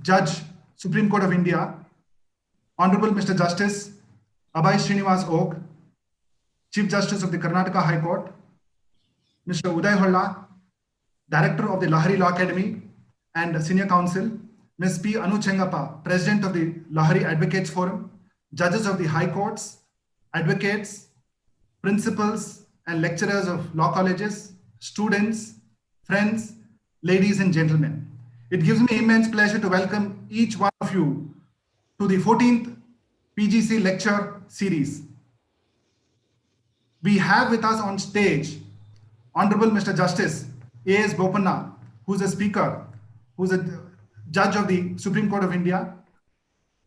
Judge, Supreme Court of India, Honorable Mr. Justice Abhay Srinivas Og, Chief Justice of the Karnataka High Court, Mr. Uday Holla, Director of the Lahari Law Academy and Senior Counsel, Ms. P. Anu Chengappa, President of the Lahari Advocates Forum, Judges of the High Courts, Advocates, Principals and Lecturers of Law Colleges, students, friends, ladies and gentlemen. It gives me immense pleasure to welcome each one of you to the 14th P.G.C. lecture series. We have with us on stage Honorable Mr. Justice A.S. Bopanna, who's a speaker, who's a judge of the Supreme Court of India.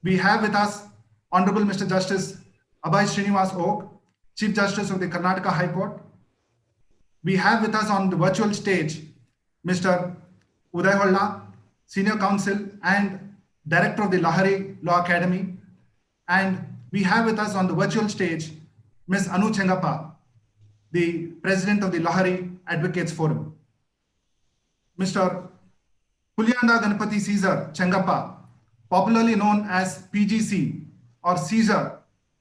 We have with us Honorable Mr. Justice Abhay Srinivas Og, Chief Justice of the Karnataka High Court. We have with us on the virtual stage Mr. Uday Holla, Senior Counsel and Director of the Lahari Law Academy. And we have with us on the virtual stage Ms. Anu Chengappa, the President of the Lahari Advocates Forum. Mr. Pulyanda Ganapati Caesar Chengappa, popularly known as P.G.C. or Caesar,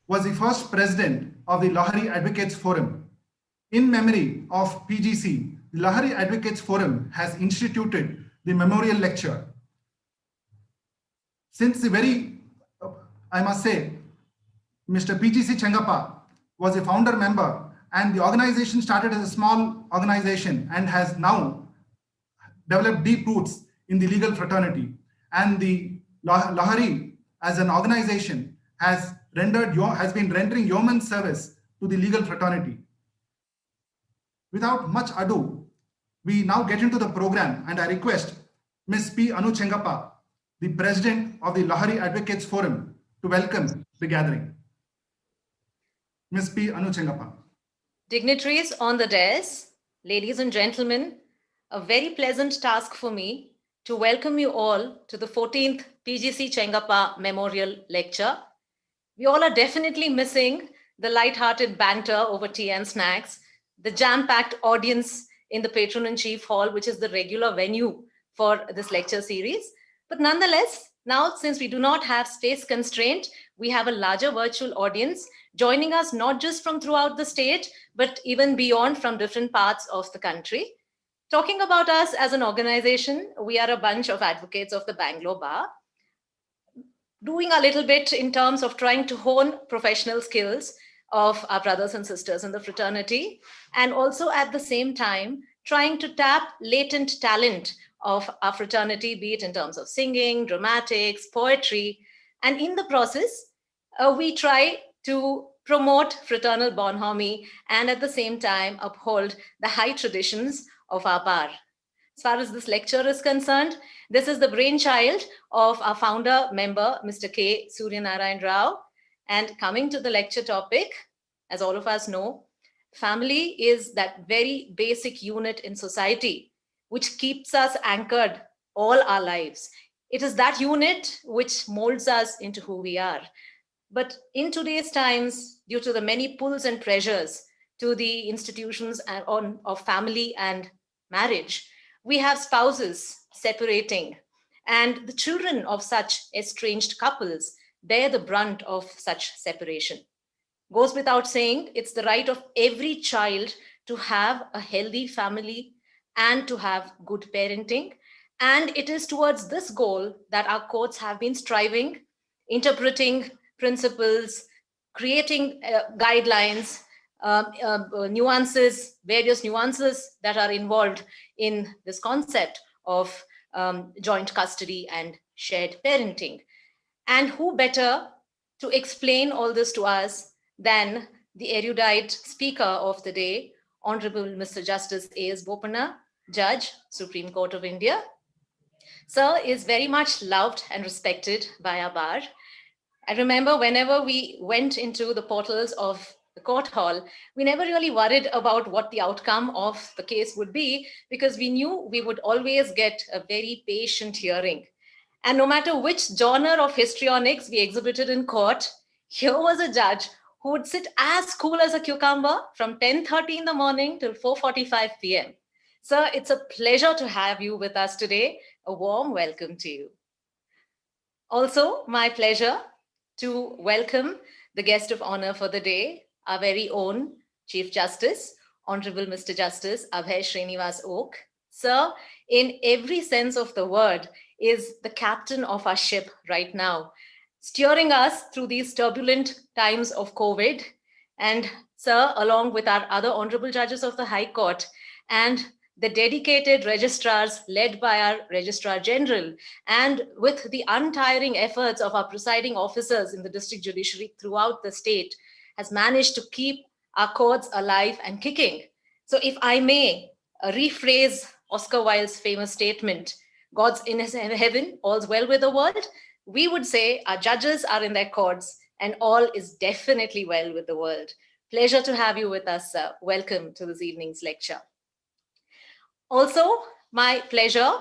was the first president of the Lahari Advocates Forum. In memory of P.G.C., the Lahari Advocates Forum has instituted the memorial lecture. Since the I must say, Mr. P.G.C. Chengappa was a founder member, and the organization started as a small organization and has now developed deep roots in the legal fraternity. And the Lahari as an organization has been rendering yeoman service to the legal fraternity. Without much ado, we now get into the program, and I request Ms. P. Anu Chengappa, the President of the Lahari Advocates Forum, to welcome the gathering. Ms. P. Anu Chengappa. Dignitaries on the dais, ladies and gentlemen, a very pleasant task for me to welcome you all to the 14th P.G.C. Chengappa Memorial Lecture. We all are definitely missing the light-hearted banter over tea and snacks, the jam-packed audience in the Patron-in-Chief Hall, which is the regular venue for this lecture series. But nonetheless, now since we do not have space constraint, we have a larger virtual audience joining us not just from throughout the state, but even beyond from different parts of the country. Talking about us as an organization, we are a bunch of advocates of the Bangalore Bar, doing a little bit in terms of trying to hone professional skills of our brothers and sisters in the fraternity, and also at the same time, trying to tap latent talent of our fraternity, be it in terms of singing, dramatics, poetry, and in the process, we try to promote fraternal bonhomie and at the same time uphold the high traditions of our bar. As far as this lecture is concerned, this is the brainchild of our founder member, Mr. K. Suryanarayan Rao. And coming to the lecture topic, as all of us know, family is that very basic unit in society which keeps us anchored all our lives. It is that unit which molds us into who we are. But in today's times, due to the many pulls and pressures to the institutions of family and marriage, we have spouses separating, and the children of such estranged couples bear the brunt of such separation. Goes without saying, it's the right of every child to have a healthy family and to have good parenting. And it is towards this goal that our courts have been striving, interpreting principles, creating guidelines, nuances, various nuances that are involved in this concept of joint custody and shared parenting. And who better to explain all this to us than the erudite speaker of the day, Honorable Mr. Justice A.S. Bopanna, Judge, Supreme Court of India. Sir is very much loved and respected by our bar. I remember whenever we went into the portals of the court hall, we never really worried about what the outcome of the case would be, because we knew we would always get a very patient hearing. And no matter which genre of histrionics we exhibited in court, here was a judge who would sit as cool as a cucumber from 10:30 in the morning till 4:45 p.m. Sir, it's a pleasure to have you with us today. A warm welcome to you. Also, my pleasure to welcome the guest of honor for the day, our very own Chief Justice, Honorable Mr. Justice Abhay Srinivas Oak. Sir, in every sense of the word, is the captain of our ship right now, steering us through these turbulent times of COVID. And sir, along with our other honorable judges of the High Court and the dedicated registrars led by our Registrar General, and with the untiring efforts of our presiding officers in the district judiciary throughout the state, has managed to keep our courts alive and kicking. So if I may rephrase Oscar Wilde's famous statement, God's in his heaven, all's well with the world, we would say our judges are in their courts and all is definitely well with the world. Pleasure to have you with us, sir. Welcome to this evening's lecture. Also, my pleasure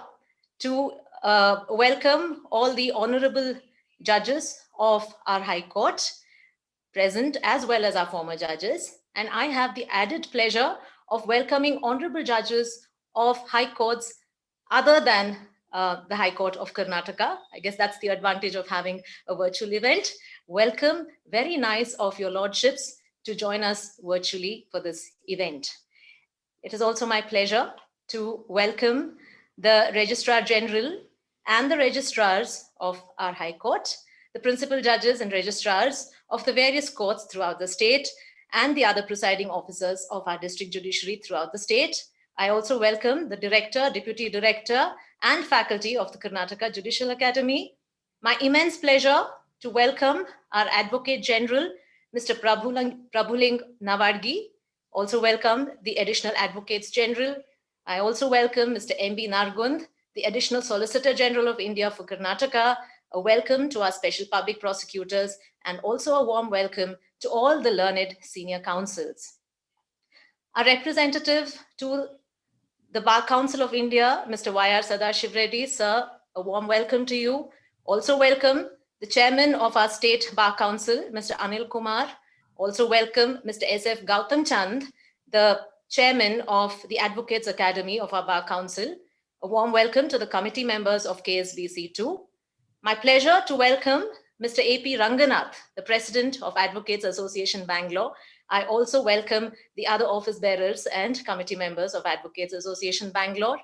to welcome all the honorable judges of our High Court, present as well as our former judges. And I have the added pleasure of welcoming honorable judges of High Courts other than the High Court of Karnataka. I guess that's the advantage of having a virtual event. Welcome, very nice of your lordships to join us virtually for this event. It is also my pleasure to welcome the Registrar General and the registrars of our High Court, the principal judges and registrars of the various courts throughout the state, and the other presiding officers of our district judiciary throughout the state. I also welcome the director, deputy director, and faculty of the Karnataka Judicial Academy. My immense pleasure to welcome our Advocate General, Mr. Prabhuling Navargi. Also welcome the Additional Advocates General. I also welcome Mr. M.B. Nargund, the Additional Solicitor General of India for Karnataka. A welcome to our special public prosecutors, and also a warm welcome to all the learned senior counsels. Our representative to the Bar Council of India, Mr. Y.R. Sadashiv Reddy, sir, a warm welcome to you. Also welcome the chairman of our state Bar Council, Mr. Anil Kumar. Also welcome Mr. S.F. Gautam Chand, the chairman of the Advocates Academy of our Bar Council. A warm welcome to the committee members of KSBC too. My pleasure to welcome Mr. A.P. Ranganath, the president of Advocates Association Bangalore. I also welcome the other office bearers and committee members of Advocates Association Bangalore.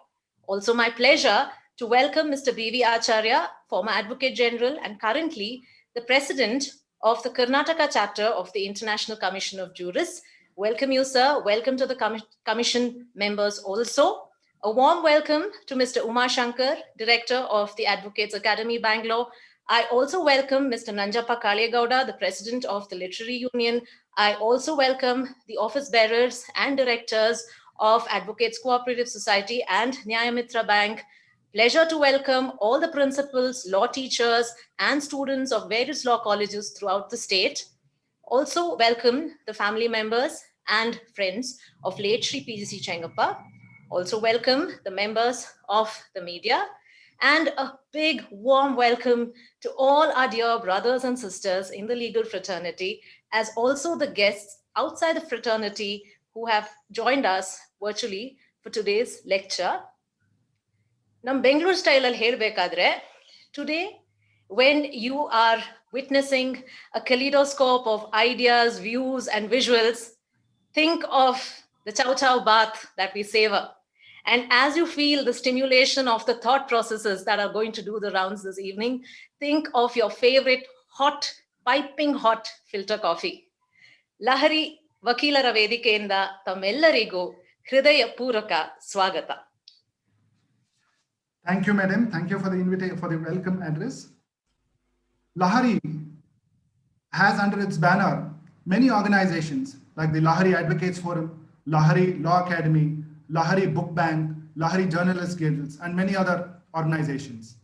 Also my pleasure to welcome Mr. B.V. Acharya, former Advocate General and currently the president of the Karnataka chapter of the International Commission of Jurists. Welcome you, sir. Welcome to the commission members also. A warm welcome to Mr. Uma Shankar, Director of the Advocates Academy Bangalore. I also welcome Mr. Nanjappa Kalegowda, the President of the Literary Union. I also welcome the office bearers and directors of Advocates Cooperative Society and Nyayamitra Bank. Pleasure to welcome all the principals, law teachers, and students of various law colleges throughout the state. Also welcome the family members and friends of late Shri P.G.C. Chengappa. Also welcome the members of the media, and a big warm welcome to all our dear brothers and sisters in the legal fraternity, as also the guests outside the fraternity who have joined us virtually for today's lecture. Nam Bangalore style al helbekadre, today when you are witnessing a kaleidoscope of ideas, views, and visuals, think of the chow chow bath that we savor. And as you feel the stimulation of the thought processes that are going to do the rounds this evening, think of your favorite hot, piping hot filter coffee. Lahari Vakilara Vedikenda Tamellarigu Hridaya Puraka Swagata. Thank you, madam. Thank you for the invitation, for the welcome address. Lahari has under its banner many organizations like the Lahari Advocates Forum, Lahari Law Academy, Lahari Book Bank, Lahari Journalist Guild, and many other organizations.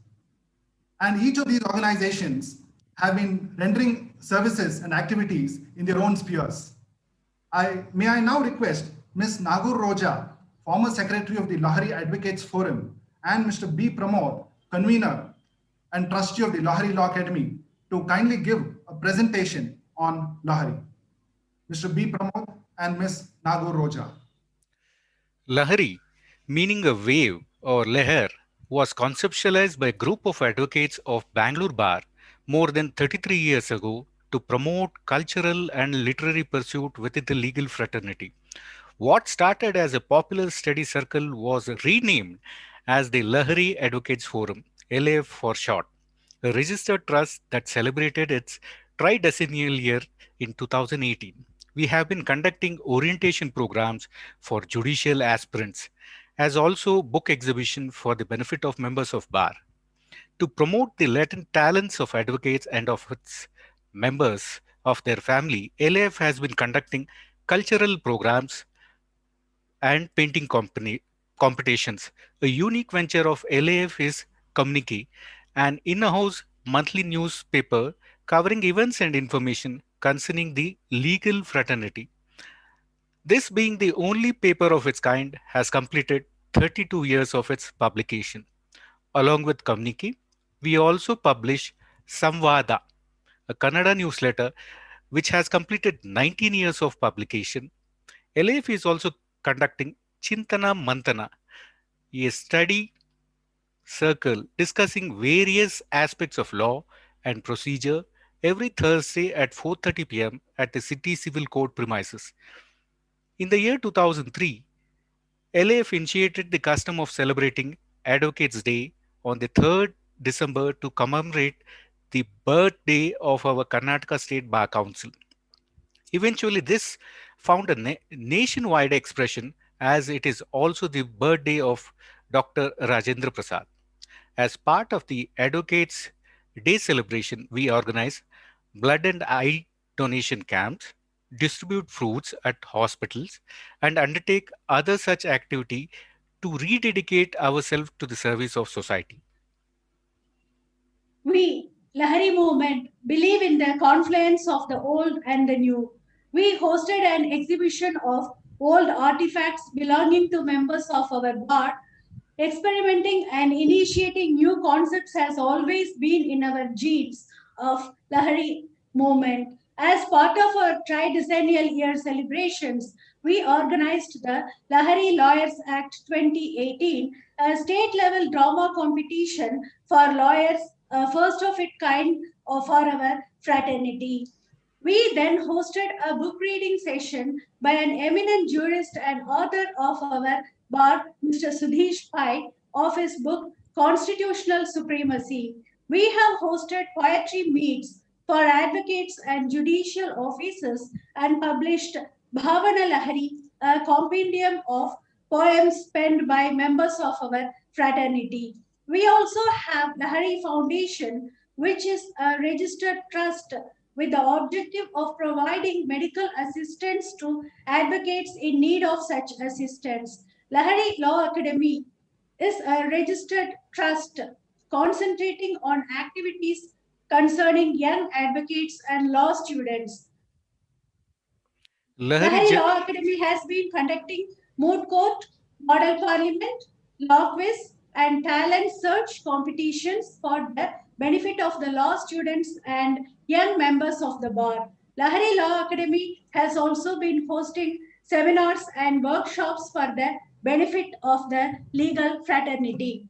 And each of these organizations have been rendering services and activities in their own spheres. May I now request Ms. Nagur Roja, former secretary of the Lahari Advocates Forum, and Mr. B. Pramod, convener and trustee of the Lahari Law Academy, to kindly give a presentation on Lahari. Mr. B. Pramod and Ms. Nagur Roja. Lahari, meaning a wave or leher, was conceptualized by a group of advocates of Bangalore Bar more than 33 years ago to promote cultural and literary pursuit within the legal fraternity. What started as a popular study circle was renamed as the Lahari Advocates Forum, LAF for short, a registered trust that celebrated its tridecennial year in 2018. We have been conducting orientation programs for judicial aspirants, as also book exhibition for the benefit of members of bar. To promote the latent talents of advocates and of its members of their family, LAF has been conducting cultural programs and painting competitions. A unique venture of LAF is Communique, an in-house monthly newspaper covering events and information concerning the legal fraternity. This being the only paper of its kind has completed 32 years of its publication. Along with Communique, we also publish Samvada, a Kannada newsletter which has completed 19 years of publication. LAF is also conducting Chintana Mantana, a study circle discussing various aspects of law and procedure every Thursday at 4:30 p.m. at the City Civil Court premises. In the year 2003, LAF initiated the custom of celebrating Advocates' Day on the 3rd December to commemorate the birthday of our Karnataka State Bar Council. Eventually, this found a nationwide expression as it is also the birthday of Dr. Rajendra Prasad. As part of the Advocates Day celebration, we organize blood and eye donation camps, distribute fruits at hospitals, and undertake other such activity to rededicate ourselves to the service of society. We, Lahari movement, believe in the confluence of the old and the new. We hosted an exhibition of old artifacts belonging to members of our bar. Experimenting and initiating new concepts has always been in our genes of Lahari movement. As part of our tridecennial year celebrations, we organized the Lahari Lawyers Act 2018, a state-level drama competition for lawyers, first of its kind for our fraternity. We then hosted a book reading session by an eminent jurist and author of our bar, Mr. Sudhish Pai, of his book Constitutional Supremacy. We have hosted poetry meets for advocates and judicial officers and published Bhavana Lahari, a compendium of poems penned by members of our fraternity. We also have Lahari Foundation, which is a registered trust with the objective of providing medical assistance to advocates in need of such assistance. Lahari Law Academy is a registered trust concentrating on activities concerning young advocates and law students. Lahari, Lahari Law Academy has been conducting moot court, model parliament, law quiz, and talent search competitions for the benefit of the law students and young members of the bar. Lahari Law Academy has also been hosting seminars and workshops for the benefit of the legal fraternity.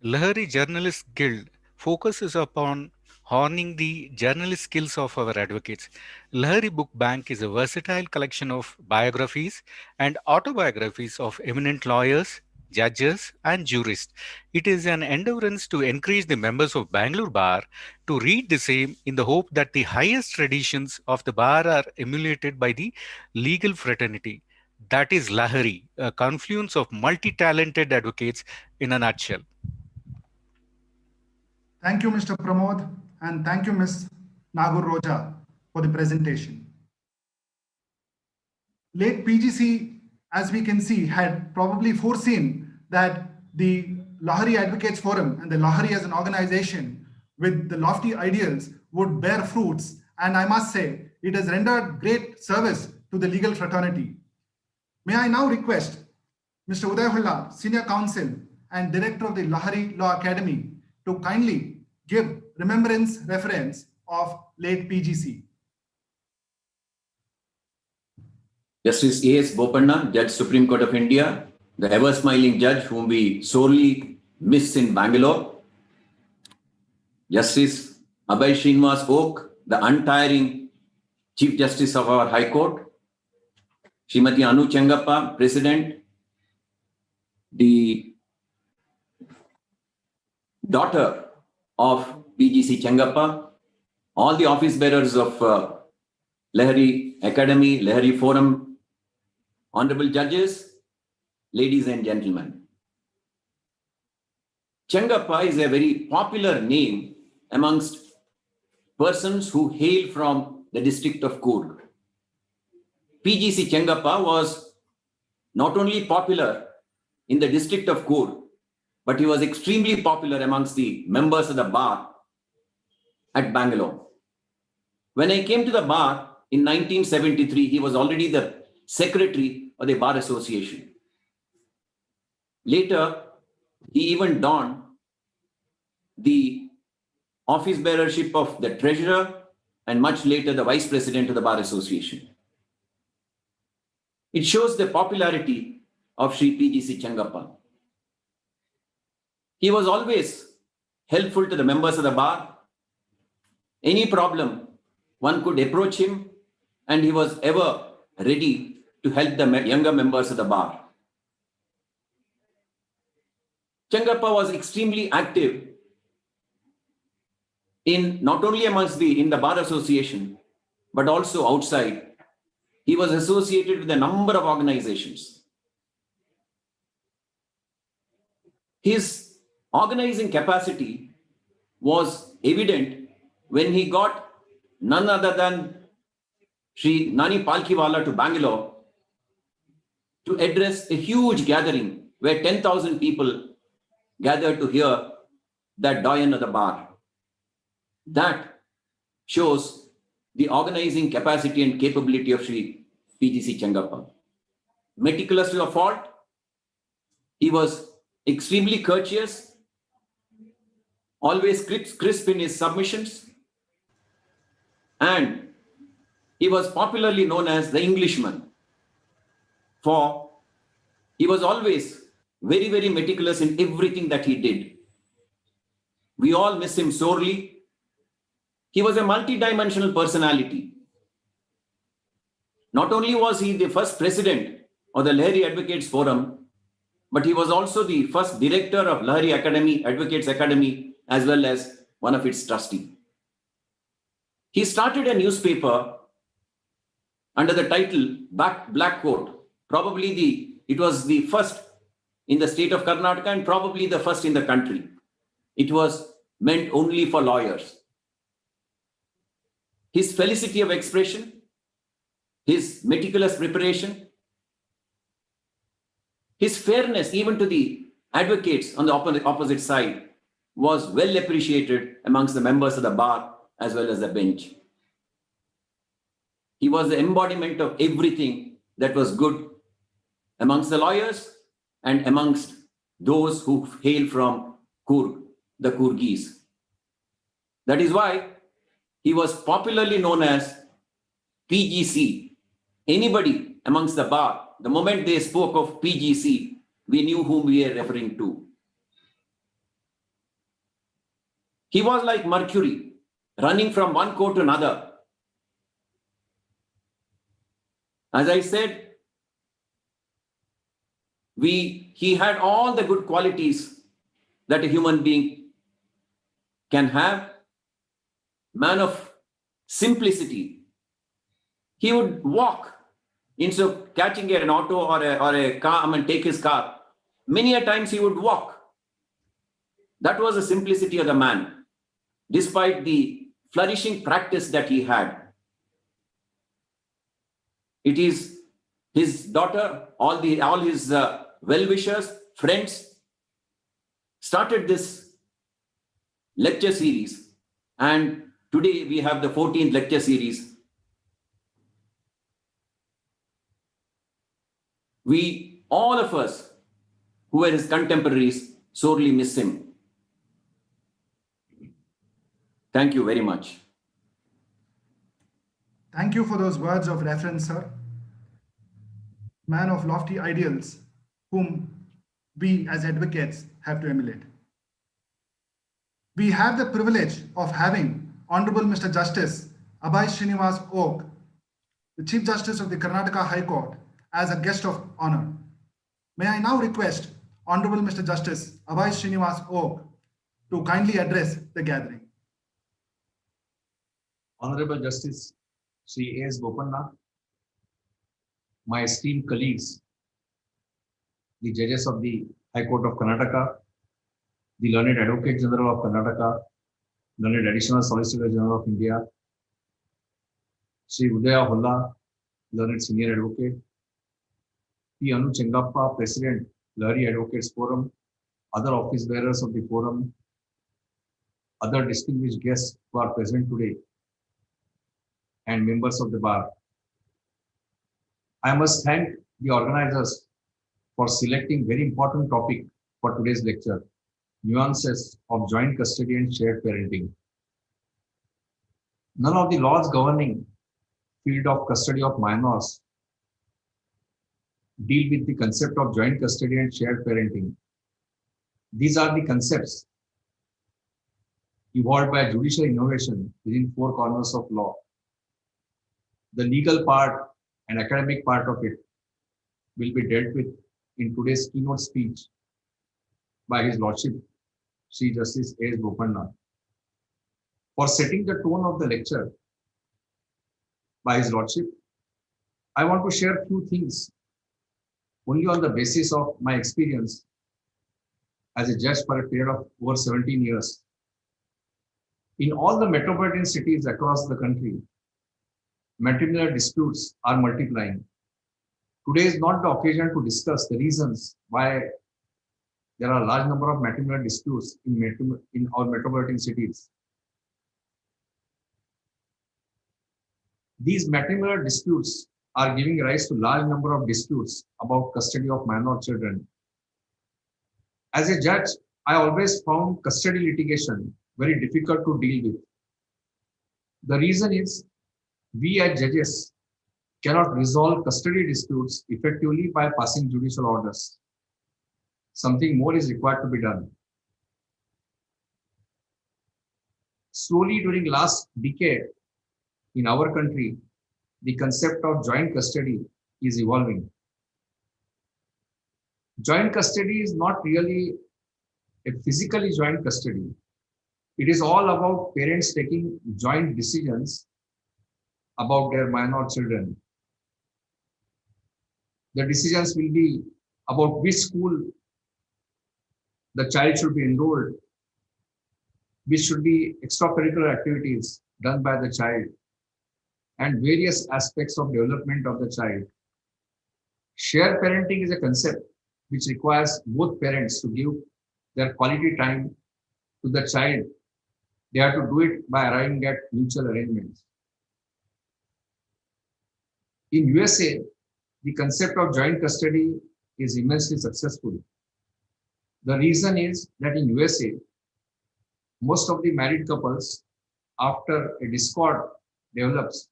Lahari Journalist Guild focuses upon honing the journalist skills of our advocates. Lahari Book Bank is a versatile collection of biographies and autobiographies of eminent lawyers, judges, and jurists. It is an endeavour to encourage the members of Bangalore Bar to read the same in the hope that the highest traditions of the bar are emulated by the legal fraternity. That is Lahari, a confluence of multi-talented advocates in a nutshell. Thank you, Mr. Pramod, and thank you, Ms. Nagur Roja, for the presentation. Late P.G.C, as we can see, had probably foreseen that the Lahari Advocates Forum and the Lahari as an organization with the lofty ideals would bear fruits, and I must say, it has rendered great service to the legal fraternity. May I now request Mr. Uday Hulla, Senior Counsel and Director of the Lahari Law Academy, to kindly give remembrance reference of late P.G.C. Justice A.S. Bopanna, Judge Supreme Court of India, the ever-smiling judge whom we sorely miss in Bangalore. Justice Abhay Srinivas Oak, the untiring Chief Justice of our High Court, Srimati Anu Chengappa, President, the daughter of P.G.C. Chengappa, all the office bearers of Lahari Academy, Lahari Forum, honorable judges, ladies and gentlemen. Chengappa is a very popular name amongst persons who hail from the district of Coorg. P.G.C. Chengappa was not only popular in the district of Coorg, but he was extremely popular amongst the members of the bar at Bangalore. When I came to the bar in 1973, he was already the secretary of the Bar Association. Later, he even donned the office bearership of the treasurer and much later the vice president of the Bar Association. It shows the popularity of Sri P.G.C. Chengappa. He was always helpful to the members of the bar. Any problem, one could approach him, and he was ever ready to help the younger members of the bar. Chengappa was extremely active in not only in the Bar Association, but also outside. He was associated with a number of organizations. His organizing capacity was evident when he got none other than Sri Nani Palkiwala to Bangalore to address a huge gathering where 10,000 people gathered to hear that doyen of the bar. That shows the organizing capacity and capability of Sri P.G.C. Chengappa. Meticulous to a fault, he was extremely courteous, always crisp in his submissions, and he was popularly known as the Englishman, for he was always very, very meticulous in everything that he did. We all miss him sorely. He was a multidimensional personality. Not only was he the first president of the Lahari Advocates Forum, but he was also the first director of Lahari Academy, Advocates Academy, as well as one of its trustees. He started a newspaper under the title Black Coat. Probably it was the first in the state of Karnataka and probably the first in the country. It was meant only for lawyers. His felicity of expression, his meticulous preparation, his fairness even to the advocates on the opposite side was well appreciated amongst the members of the bar as well as the bench. He was the embodiment of everything that was good amongst the lawyers and amongst those who hail from Coorg, the Coorgese. That is why he was popularly known as P.G.C. Anybody amongst the bar, the moment they spoke of P.G.C., we knew whom we were referring to. He was like Mercury, running from one court to another. As I said, he had all the good qualities that a human being can have. Man of simplicity. He would walk instead of catching an auto or a car and take his car. Many a times he would walk. That was the simplicity of the man, despite the flourishing practice that he had. It is his daughter, all his well-wishers, friends, started this lecture series, and today we have the 14th lecture series. We, all of us who were his contemporaries, sorely miss him. Thank you very much. Thank you for those words of reference, sir. Man of lofty ideals, whom we as advocates have to emulate. We have the privilege of having Honorable Mr. Justice Abhay Srinivas Oak, the Chief Justice of the Karnataka High Court, as a guest of honor. May I now request Honorable Mr. Justice Abhay Srinivas Oak to kindly address the gathering. Honorable Justice Sri A.S. Bopanna, my esteemed colleagues, the judges of the High Court of Karnataka, the Learned Advocate General of Karnataka, Learned Additional Solicitor General of India, Sri Udaya Holla, Learned Senior Advocate, P. Anu Chengappa, President, Lahari Advocates Forum, other office bearers of the forum, other distinguished guests who are present today, and members of the bar. I must thank the organizers for selecting very important topic for today's lecture, nuances of joint custody and shared parenting. None of the laws governing field of custody of minors deal with the concept of joint custody and shared parenting. These are the concepts evolved by judicial innovation within four corners of law. The legal part and academic part of it will be dealt with in today's keynote speech by His Lordship, Sri Justice A.S. Bopanna. For setting the tone of the lecture by His Lordship, I want to share a few things only on the basis of my experience as a judge for a period of over 17 years. In all the metropolitan cities across the country, matrimonial disputes are multiplying. Today is not the occasion to discuss the reasons why there are a large number of matrimonial disputes in our metropolitan cities. These matrimonial disputes are giving rise to large number of disputes about custody of minor children. As a judge, I always found custody litigation very difficult to deal with. The reason is we as judges cannot resolve custody disputes effectively by passing judicial orders. Something more is required to be done. Slowly during last decade in our country, the concept of joint custody is evolving. Joint custody is not really a physically joint custody. It is all about parents taking joint decisions about their minor children. The decisions will be about which school the child should be enrolled, which should be extracurricular activities done by the child, and various aspects of development of the child. Shared parenting is a concept which requires both parents to give their quality time to the child. They have to do it by arriving at mutual arrangements. In USA, the concept of joint custody is immensely successful. The reason is that in USA, most of the married couples, after a discord develops,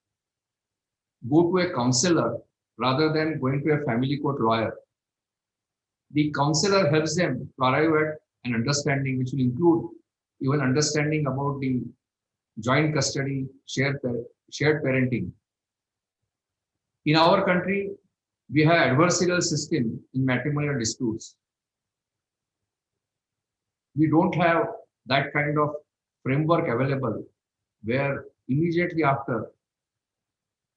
go to a counselor rather than going to a family court lawyer. The counselor helps them to arrive at an understanding which will include even understanding about the joint custody, shared parenting. In our country, we have adversarial system in matrimonial disputes. We don't have that kind of framework available where immediately after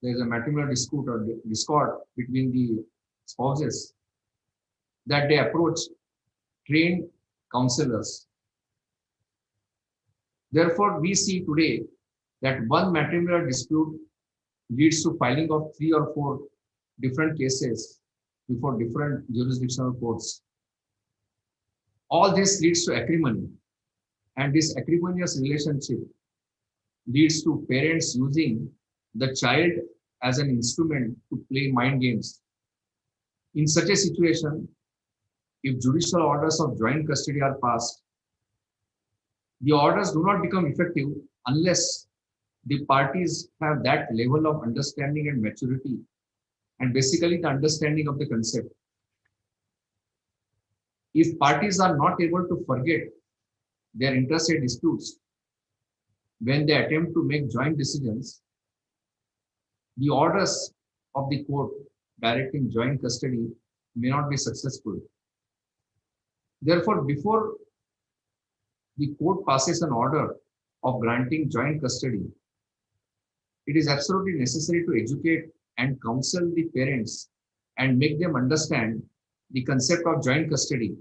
there is a matrimonial dispute or discord between the spouses, that they approach trained counselors. Therefore, we see today that one matrimonial dispute leads to filing of 3 or 4 different cases before different jurisdictional courts. All this leads to acrimony, and this acrimonious relationship leads to parents using the child as an instrument to play mind games. In such a situation, if judicial orders of joint custody are passed, the orders do not become effective unless the parties have that level of understanding and maturity, and basically the understanding of the concept. If parties are not able to forget their interstate disputes, when they attempt to make joint decisions, the orders of the court directing joint custody may not be successful. Therefore, before the court passes an order of granting joint custody, it is absolutely necessary to educate and counsel the parents and make them understand the concept of joint custody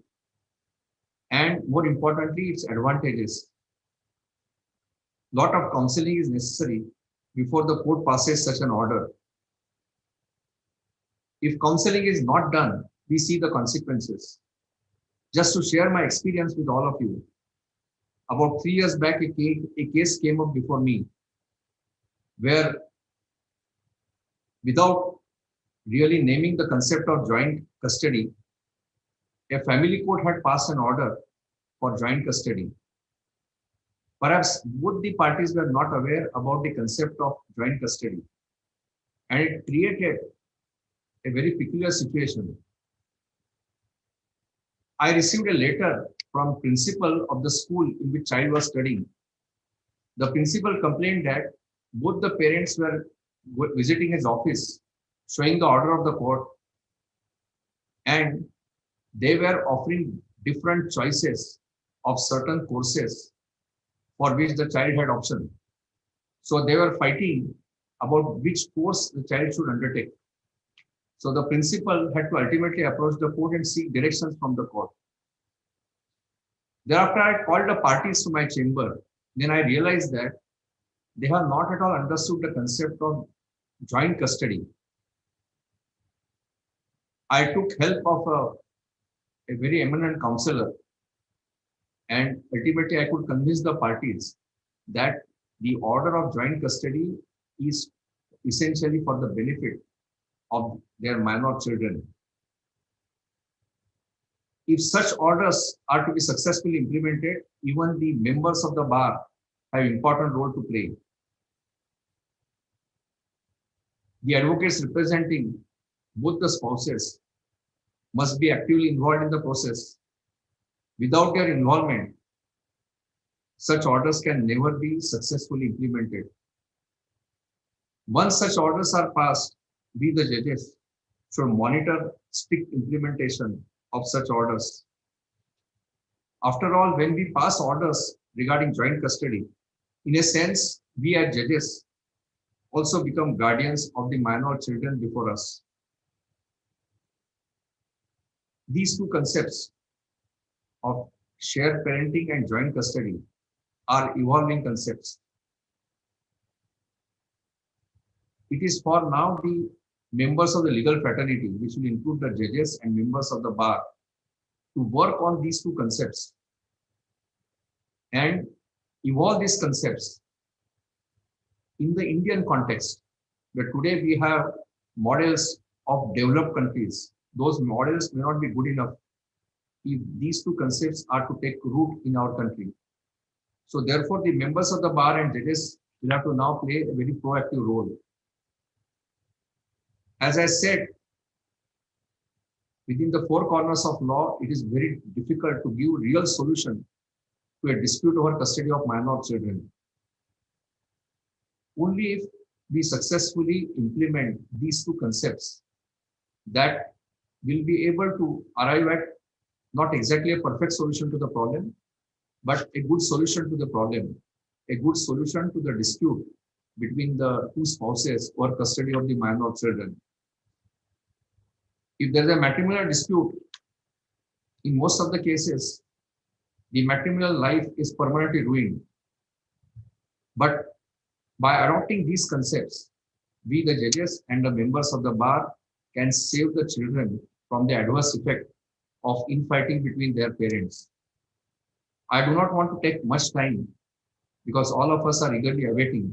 and, more importantly, its advantages. Lot of counseling is necessary before the court passes such an order. If counseling is not done, we see the consequences. Just to share my experience with all of you, about 3 years back, a case came up before me where, without really naming the concept of joint custody, a family court had passed an order for joint custody. Perhaps both the parties were not aware about the concept of joint custody, and it created a very peculiar situation. I received a letter from principal of the school in which child was studying. The principal complained that both the parents were visiting his office, showing the order of the court, and they were offering different choices of certain courses for which the child had option. So they were fighting about which course the child should undertake. So the principal had to ultimately approach the court and seek directions from the court. Thereafter, I called the parties to my chamber. Then I realized that they have not at all understood the concept of joint custody. I took help of a very eminent counselor, and ultimately I could convince the parties that the order of joint custody is essentially for the benefit of their minor children. If such orders are to be successfully implemented, even the members of the bar have an important role to play. The advocates representing both the spouses must be actively involved in the process. Without their involvement, such orders can never be successfully implemented. Once such orders are passed, we, the judges, should monitor strict implementation of such orders. After all, when we pass orders regarding joint custody, in a sense, we as judges also become guardians of the minor children before us. These two concepts of shared parenting and joint custody are evolving concepts. It is for now the members of the legal fraternity, which will include the judges and members of the bar, to work on these two concepts and evolve these concepts in the Indian context, where today we have models of developed countries. Those models may not be good enough if these two concepts are to take root in our country. So therefore, the members of the bar and judges will have to now play a very proactive role. As I said, within the four corners of law, it is very difficult to give real solution to a dispute over custody of minor children. Only if we successfully implement these two concepts, that will be able to arrive at not exactly a perfect solution to the problem, but a good solution to the problem, a good solution to the dispute between the two spouses over custody of the minor children. If there is a matrimonial dispute, in most of the cases, the matrimonial life is permanently ruined. But by adopting these concepts, we, the judges and the members of the bar, can save the children from the adverse effect of infighting between their parents. I do not want to take much time because all of us are eagerly awaiting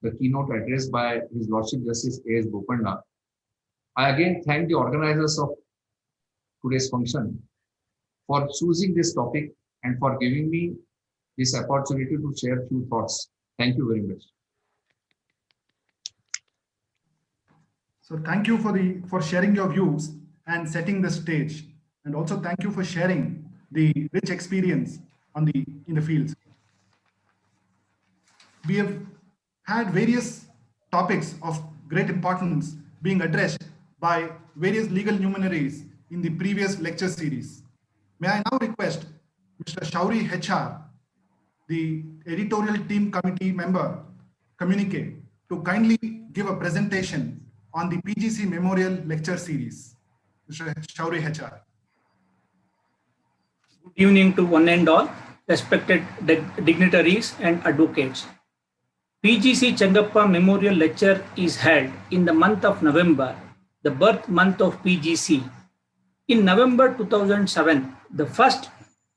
the keynote address by His Lordship Justice A.S. Bopanna. I again thank the organizers of today's function for choosing this topic and for giving me this opportunity to share a few thoughts. Thank you very much. So thank you for sharing your views and setting the stage, and also thank you for sharing the rich experience in the fields. we have had various topics of great importance being addressed by various legal luminaries in the previous lecture series. May I now request Mr. Shauri HR, the editorial team committee member, communique, to kindly give a presentation on the P.G.C. Memorial Lecture Series. Mr. Shauri HR. Good evening to one and all, respected dignitaries and advocates. P.G.C. Chengappa Memorial Lecture is held in the month of November, the birth month of P.G.C. In November 2007, the first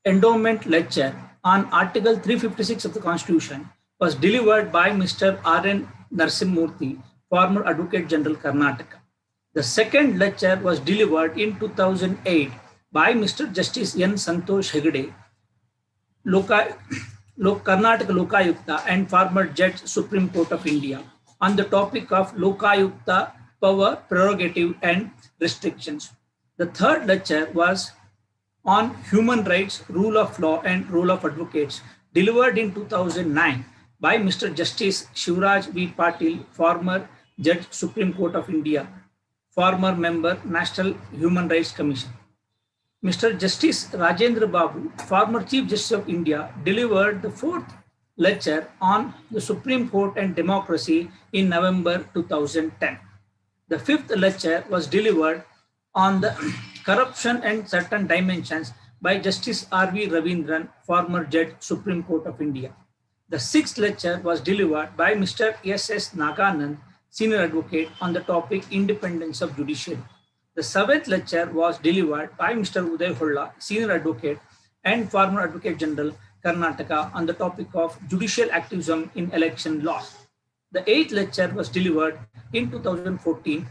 endowment lecture on Article 356 of the Constitution was delivered by Mr. R.N. Narsimurthy, former Advocate General Karnataka. The second lecture was delivered in 2008 by Mr. Justice N. Santosh Hegde, Karnataka Lokayukta and former Judge Supreme Court of India, on the topic of Lokayukta power, prerogative and restrictions. The third lecture was on human rights, rule of law and role of advocates, delivered in 2009 by Mr. Justice Shivraj V. Patil, former Judge Supreme Court of India, former member National Human Rights Commission. Mr. Justice Rajendra Babu, former Chief Justice of India, delivered the fourth lecture on the Supreme Court and democracy in November 2010. The fifth lecture was delivered on the corruption and certain dimensions by Justice R.V. Ravindran, former Judge, Supreme Court of India. The sixth lecture was delivered by Mr. S.S. Naganand, Senior Advocate, on the topic Independence of Judiciary. The seventh lecture was delivered by Mr. Uday Holla, Senior Advocate and former Advocate General, Karnataka, on the topic of judicial activism in election laws. The eighth lecture was delivered in 2014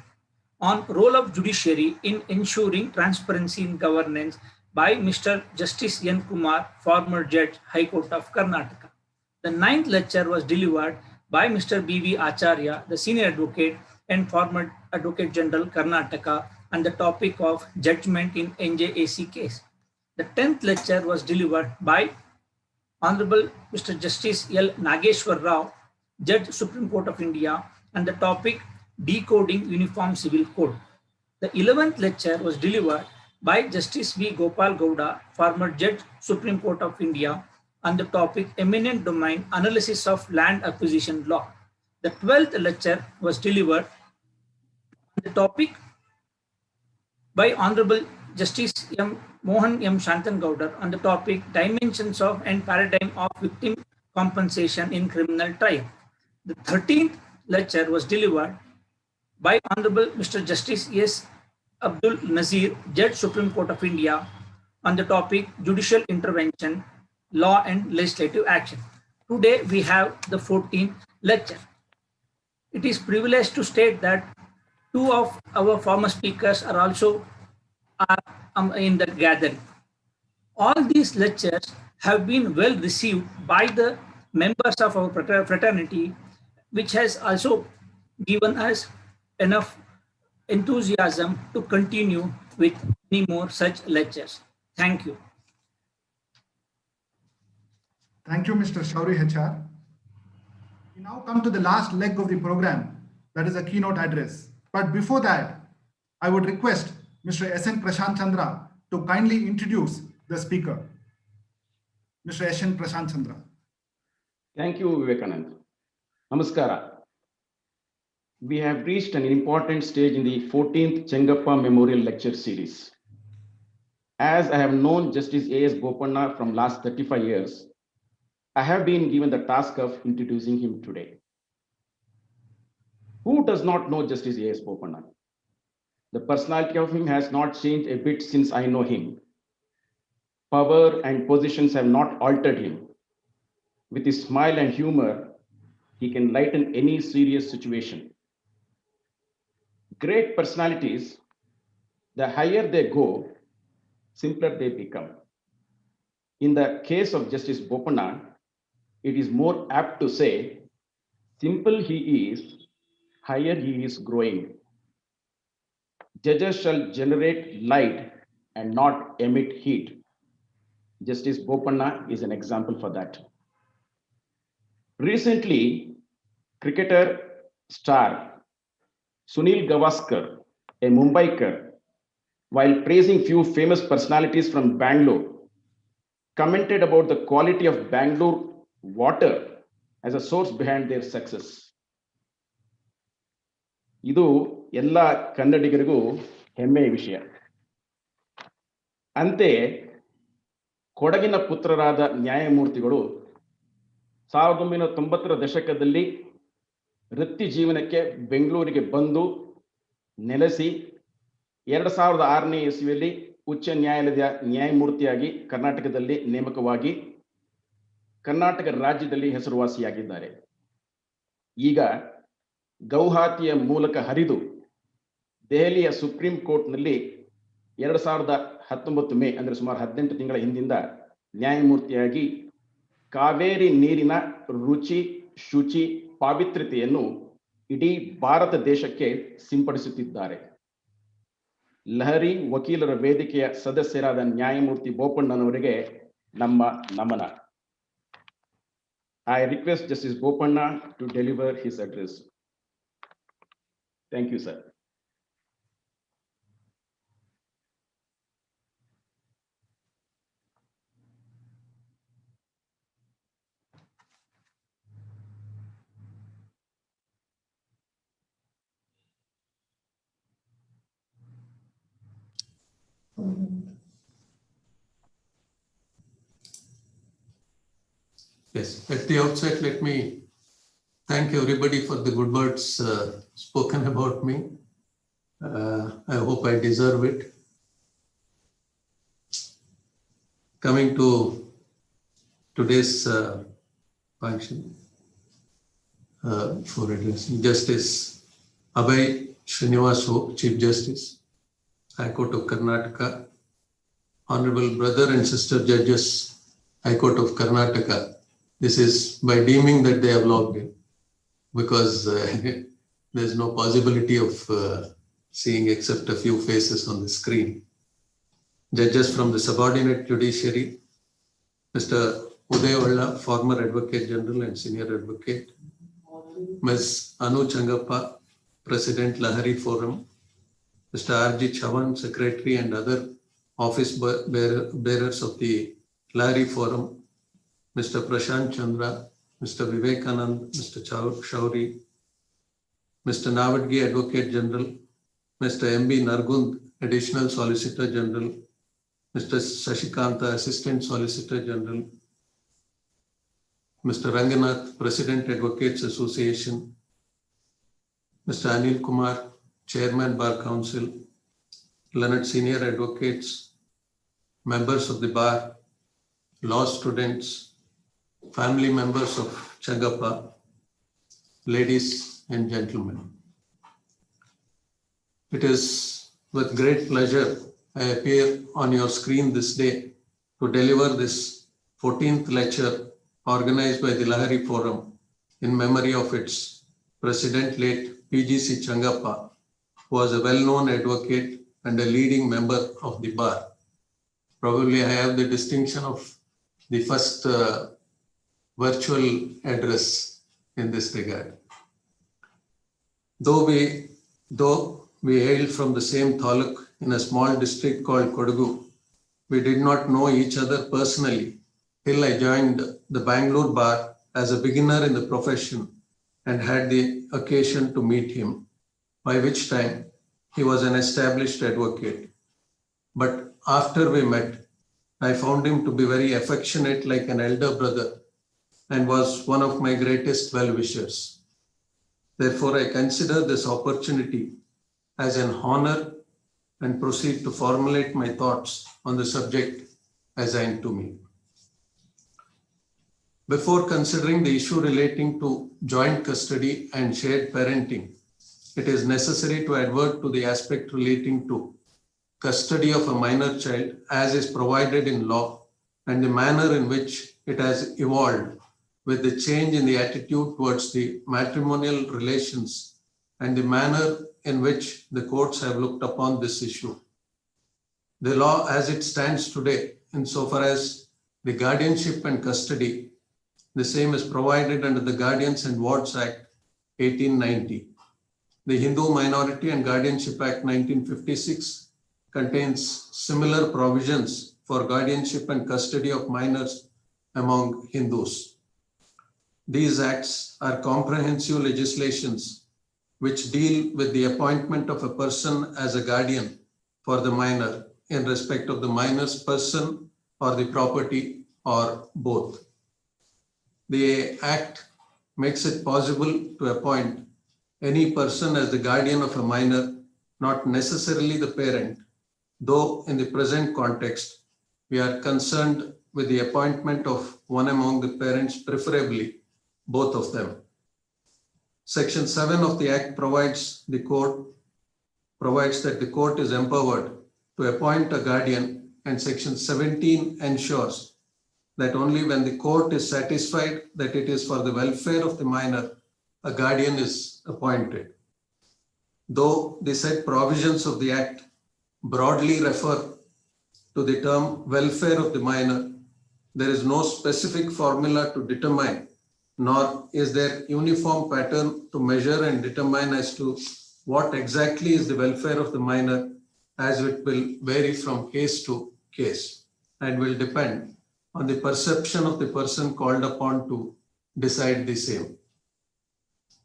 on role of judiciary in ensuring transparency in governance by Mr. Justice N. Kumar, former Judge, High Court of Karnataka. The ninth lecture was delivered by Mr. B.V. Acharya, the Senior Advocate and former Advocate General, Karnataka, on the topic of judgment in NJAC case. The 10th lecture was delivered by Honorable Mr. Justice L. Nageshwar Rao, Judge, Supreme Court of India, on the topic Decoding Uniform Civil Code. The 11th lecture was delivered by Justice V. Gopal Gowda, former Judge, Supreme Court of India, on the topic Eminent Domain Analysis of Land Acquisition Law. The 12th lecture was delivered on the topic by Honorable Justice M. Mohan M. Shantangowdar on the topic Dimensions of and Paradigm of Victim Compensation in Criminal Trial. The 13th lecture was delivered by Honorable Mr. Justice S. Abdul Nazir, Judge, Supreme Court of India, on the topic Judicial Intervention, Law and Legislative Action. Today we have the 14th lecture. It is privileged to state that two of our former speakers are also in the gathering. All these lectures have been well received by the members of our fraternity, which has also given us enough enthusiasm to continue with many more such lectures. Thank you. Thank you, Mr. Shauri HR. We now come to the last leg of the program, that is a keynote address. But before that, I would request Mr. S.N. Prashant Chandra to kindly introduce the speaker. Mr. S.N. Prashant Chandra. Thank you, Vivekanand. Namaskara. We have reached an important stage in the 14th Chengappa Memorial Lecture Series. As I have known Justice A.S. Bopanna from last 35 years, I have been given the task of introducing him today. Who does not know Justice A.S. Bopanna? The personality of him has not changed a bit since I know him. Power and positions have not altered him. With his smile and humor, he can lighten any serious situation. Great personalities, the higher they go, simpler they become. In the case of Justice Bopanna, it is more apt to say, simple he is, higher he is growing. Judges shall generate light and not emit heat. Justice Bopanna is an example for that. Recently, cricketer star Sunil Gavaskar, a Mumbaiker, while praising few famous personalities from Bangalore, commented about the quality of Bangalore water as a source behind their success. ಇದು ಎಲ್ಲ ಕನ್ನಡಿಗರಿಗೂ ಹೆಮ್ಮೆಯ ವಿಷಯ. ಅಂತೆ ಕೊಡಗಿನ ಪುತ್ರರಾದ ನ್ಯಾಯಮೂರ್ತಿಗಳು 1990ರ ದಶಕದಲ್ಲಿ ವೃತ್ತಿ ಜೀವನಕ್ಕೆ ಬೆಂಗಳೂರಿಗೆ ಬಂದು ನೆಲೆಸಿ 2006ನೇ ಇಸವಿಯಲ್ಲಿ ಉಚ್ಚ ನ್ಯಾಯಾಲಯದ ನ್ಯಾಯಮೂರ್ತಿಯಾಗಿ ಕರ್ನಾಟಕದಲ್ಲಿ ನೇಮಕವಾಗಿ ಕರ್ನಾಟಕ ರಾಜ್ಯದಲ್ಲಿ ಹೆಸರುವಾಸಿಯಾಗಿದ್ದಾರೆ. ಈಗ ಗೌಹಾತಿಯ ಮೂಲಕ ಹರಿದು ದೆಹಲಿಯ ಸುಪ್ರೀಂ ಕೋರ್ಟ್ನಲ್ಲಿ 2019 ಮೇ ಅಂದರೆ ಸುಮಾರು 18 ತಿಂಗಳ ಹಿಂದಿಂದ ನ್ಯಾಯಮೂರ್ತಿಯಾಗಿ ಕಾವೇರಿ ನೀರಿನ ರುಚಿ, ಶುಚಿ, ಪಾವಿತ್ರ್ಯತೆಯನ್ನು ಇಡೀ ಭಾರತ ದೇಶಕ್ಕೆ ಸಿಂಪಡಿಸುತ್ತಿದ್ದಾರೆ. ಲಹರಿ ವಕೀಲರ ವೇದಿಕೆಯ ಸದಸ್ಯರಾದ ನ್ಯಾಯಮೂರ್ತಿ ಬೋಪಣ್ಣನವರಿಗೆ ನಮ್ಮ ನಮನ. I request Justice Bopanna to deliver his address. Thank you, sir. Yes, at the outset, let me thank everybody for the good words spoken about me. I hope I deserve it. Coming to today's function for addressing Justice Abhay Srinivas, Chief Justice, High Court of Karnataka, Honorable brother and sister judges, High Court of Karnataka. This is by deeming that they have logged in, because there's no possibility of seeing except a few faces on the screen. Judges from the subordinate judiciary, Mr. Uday Olla, former Advocate General and Senior Advocate, Ms. Anu Changappa, President Lahari Forum, Mr. R.G. Chavan, Secretary and other office bearers of the Lahari Forum, Mr. Prashant Chandra, Mr. Vivekanand, Mr. Shauri, Mr. Navadgi, Advocate General, Mr. M.B. Nargund, Additional Solicitor General, Mr. Sashikanta, Assistant Solicitor General, Mr. Ranganath, President Advocates Association, Mr. Anil Kumar, Chairman Bar Council, Learned Senior Advocates, members of the bar, law students, family members of Changappa, ladies and gentlemen. It is with great pleasure I appear on your screen this day to deliver this 14th lecture organized by the Lahari Forum in memory of its President late P.G.C. Changappa, who was a well-known advocate and a leading member of the bar. Probably I have the distinction of the first virtual address in this regard. Though we hail from the same taluk in a small district called Kodagu, we did not know each other personally till I joined the Bangalore Bar as a beginner in the profession and had the occasion to meet him, by which time he was an established advocate. But after we met, I found him to be very affectionate like an elder brother and was one of my greatest well-wishers. Therefore, I consider this opportunity as an honor and proceed to formulate my thoughts on the subject assigned to me. Before considering the issue relating to joint custody and shared parenting, it is necessary to advert to the aspect relating to custody of a minor child as is provided in law and the manner in which it has evolved with the change in the attitude towards the matrimonial relations and the manner in which the courts have looked upon this issue. The law as it stands today, insofar as the guardianship and custody The same is provided under the Guardians and Wards Act 1890. The Hindu Minority and Guardianship Act 1956 contains similar provisions for guardianship and custody of minors among Hindus. These acts are comprehensive legislations which deal with the appointment of a person as a guardian for the minor in respect of the minor's person or the property or both. The Act makes it possible to appoint any person as the guardian of a minor, not necessarily the parent, though in the present context, we are concerned with the appointment of one among the parents, preferably both of them. Section 7 of the Act provides that the court is empowered to appoint a guardian, and Section 17 ensures that only when the court is satisfied that it is for the welfare of the minor, a guardian is appointed. Though the said provisions of the Act broadly refer to the term welfare of the minor, there is no specific formula to determine, nor is there uniform pattern to measure and determine as to what exactly is the welfare of the minor, as it will vary from case to case and will depend on the perception of the person called upon to decide the same.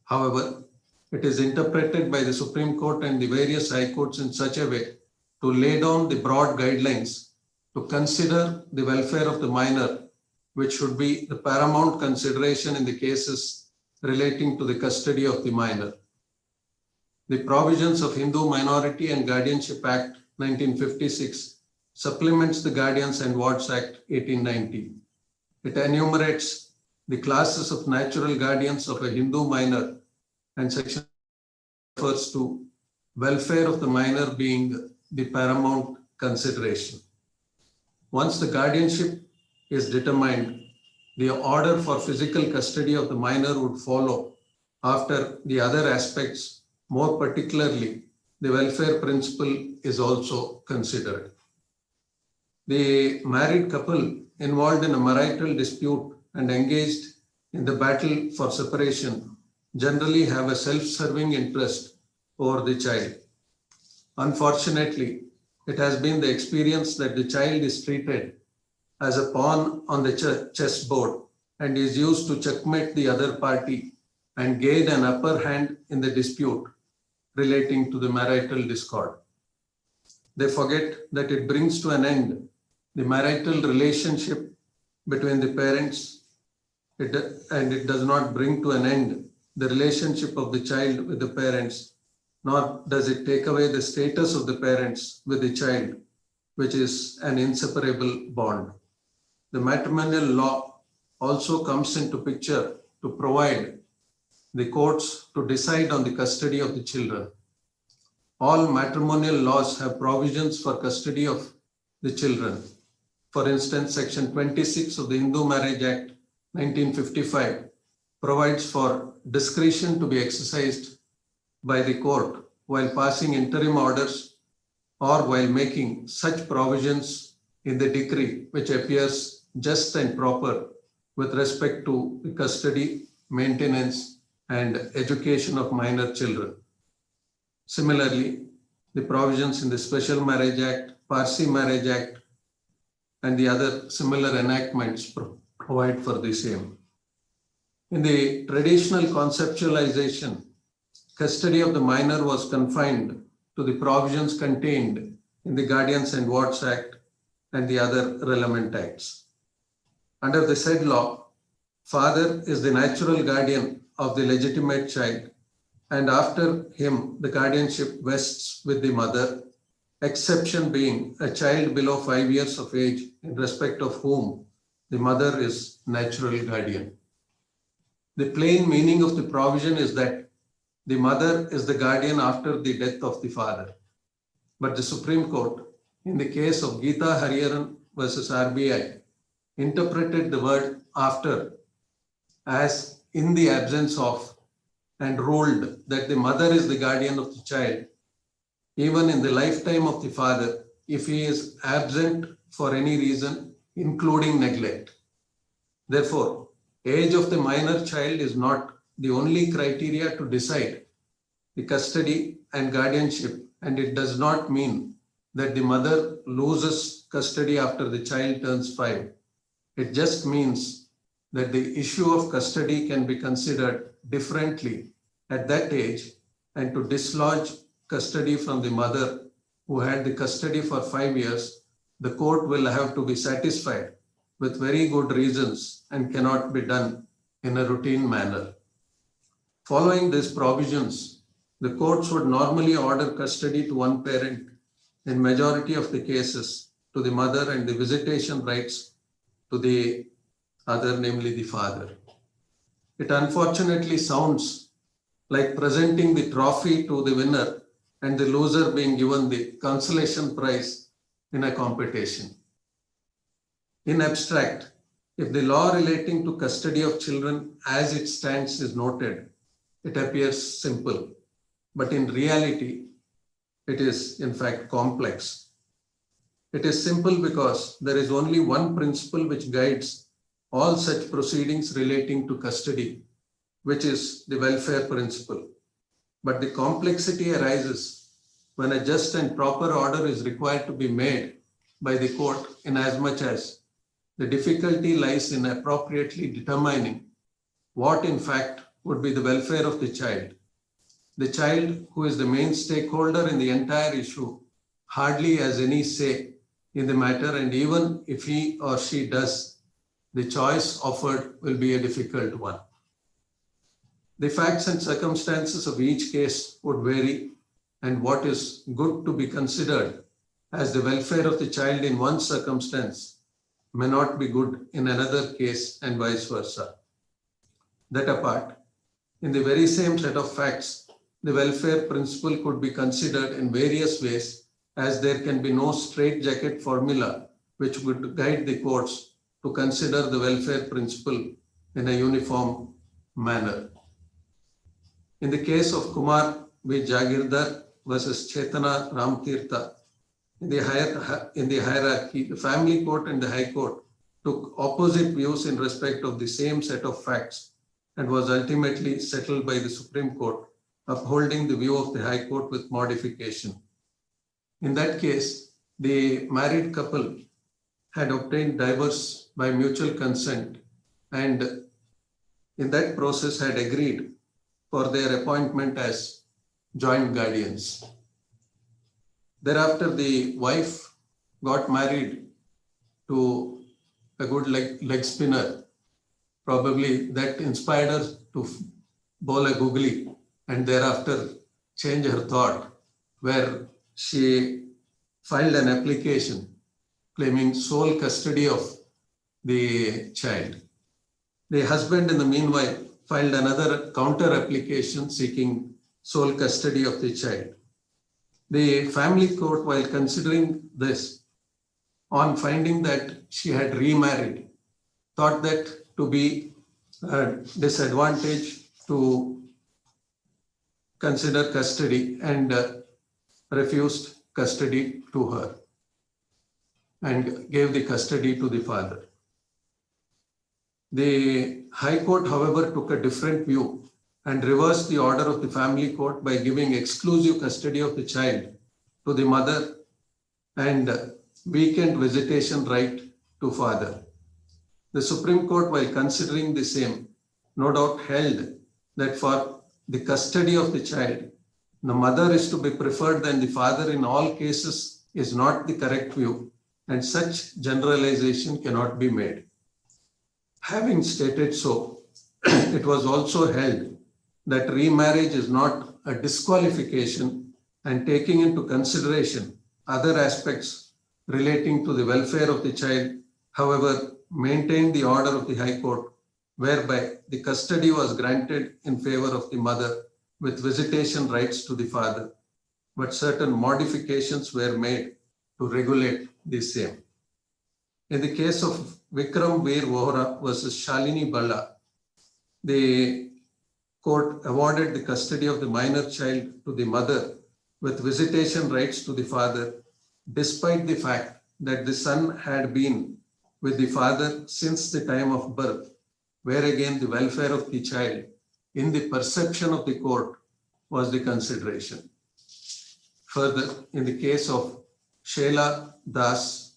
However, it is interpreted by the Supreme Court and the various high courts in such a way to lay down the broad guidelines to consider the welfare of the minor, which should be the paramount consideration in the cases relating to the custody of the minor. The provisions of Hindu Minority and Guardianship Act 1956 supplements the Guardians and Wards Act 1890. It enumerates the classes of natural guardians of a Hindu minor, and section refers to welfare of the minor being the paramount consideration. Once the guardianship is determined, the order for physical custody of the minor would follow after the other aspects, more particularly the welfare principle, is also considered. The married couple involved in a marital dispute and engaged in the battle for separation generally have a self-serving interest over the child. Unfortunately, it has been the experience that the child is treated as a pawn on the chessboard and is used to checkmate the other party and gain an upper hand in the dispute relating to the marital discord. They forget that it brings to an end the marital relationship between the parents, and it does not bring to an end the relationship of the child with the parents, nor does it take away the status of the parents with the child, which is an inseparable bond. The matrimonial law also comes into picture to provide the courts to decide on the custody of the children. All matrimonial laws have provisions for custody of the children. For instance, Section 26 of the Hindu Marriage Act 1955 provides for discretion to be exercised by the court while passing interim orders or while making such provisions in the decree which appears just and proper with respect to the custody, maintenance, and education of minor children. Similarly, the provisions in the Special Marriage Act, Parsi Marriage Act, and the other similar enactments provide for the same. In the traditional conceptualization, custody of the minor was confined to the provisions contained in the Guardians and Wards Act and the other relevant acts. Under the said law, father is the natural guardian of the legitimate child, and after him, the guardianship vests with the mother, exception being a child below 5 years of age, in respect of whom the mother is natural guardian. The plain meaning of the provision is that the mother is the guardian after the death of the father. But the Supreme Court, in the case of Geeta Hariharan versus RBI, interpreted the word after as in the absence of, and ruled that the mother is the guardian of the child, even in the lifetime of the father, if he is absent for any reason, including neglect. Therefore, age of the minor child is not the only criteria to decide the custody and guardianship, and it does not mean that the mother loses custody after the child turns 5. It just means that the issue of custody can be considered differently at that age, and to dislodge custody from the mother who had the custody for 5 years, the court will have to be satisfied with very good reasons and cannot be done in a routine manner. Following these provisions, the courts would normally order custody to one parent in majority of the cases to the mother and the visitation rights to the other, namely the father. It unfortunately sounds like presenting the trophy to the winner and the loser being given the consolation prize in a competition. In abstract, if the law relating to custody of children as it stands is noted, it appears simple, but in reality, it is in fact complex. It is simple because there is only one principle which guides all such proceedings relating to custody, which is the welfare principle. But the complexity arises when a just and proper order is required to be made by the court, inasmuch as the difficulty lies in appropriately determining what in fact would be the welfare of the child. The child, who is the main stakeholder in the entire issue, hardly has any say in the matter, and even if he or she does, the choice offered will be a difficult one. The facts and circumstances of each case would vary, and what is good to be considered as the welfare of the child in one circumstance may not be good in another case, and vice versa. That apart, in the very same set of facts, the welfare principle could be considered in various ways, as there can be no straitjacket formula which would guide the courts to consider the welfare principle in a uniform manner. In the case of Kumar V. Jagirdar versus Chetana Ramtirtha, in the hierarchy, the family court and the high court took opposite views in respect of the same set of facts, and was ultimately settled by the Supreme Court, upholding the view of the High Court with modification. In that case, the married couple had obtained divorce by mutual consent, and in that process had agreed for their appointment as joint guardians. Thereafter, the wife got married to a good leg spinner. Probably that inspired her to bowl a googly, and thereafter change her thought, where she filed an application claiming sole custody of the child. The husband, in the meanwhile, filed another counter application seeking sole custody of the child. The family court, while considering this, on finding that she had remarried, thought that to be a disadvantage to consider custody, and refused custody to her and gave the custody to the father. The High Court, however, took a different view and reversed the order of the family court by giving exclusive custody of the child to the mother and weekend visitation right to father. The Supreme Court, while considering the same, no doubt held that for the custody of the child, the mother is to be preferred than the father in all cases is not the correct view, and such generalization cannot be made. Having stated so, it was also held that remarriage is not a disqualification, and taking into consideration other aspects relating to the welfare of the child, however, maintained the order of the High Court, whereby the custody was granted in favor of the mother with visitation rights to the father, but certain modifications were made to regulate the same. In the case of Vikram Veer Vohra versus Shalini Balla, the court awarded the custody of the minor child to the mother with visitation rights to the father, despite the fact that the son had been with the father since the time of birth, where again the welfare of the child in the perception of the court was the consideration. Further, in the case of Sheila Das,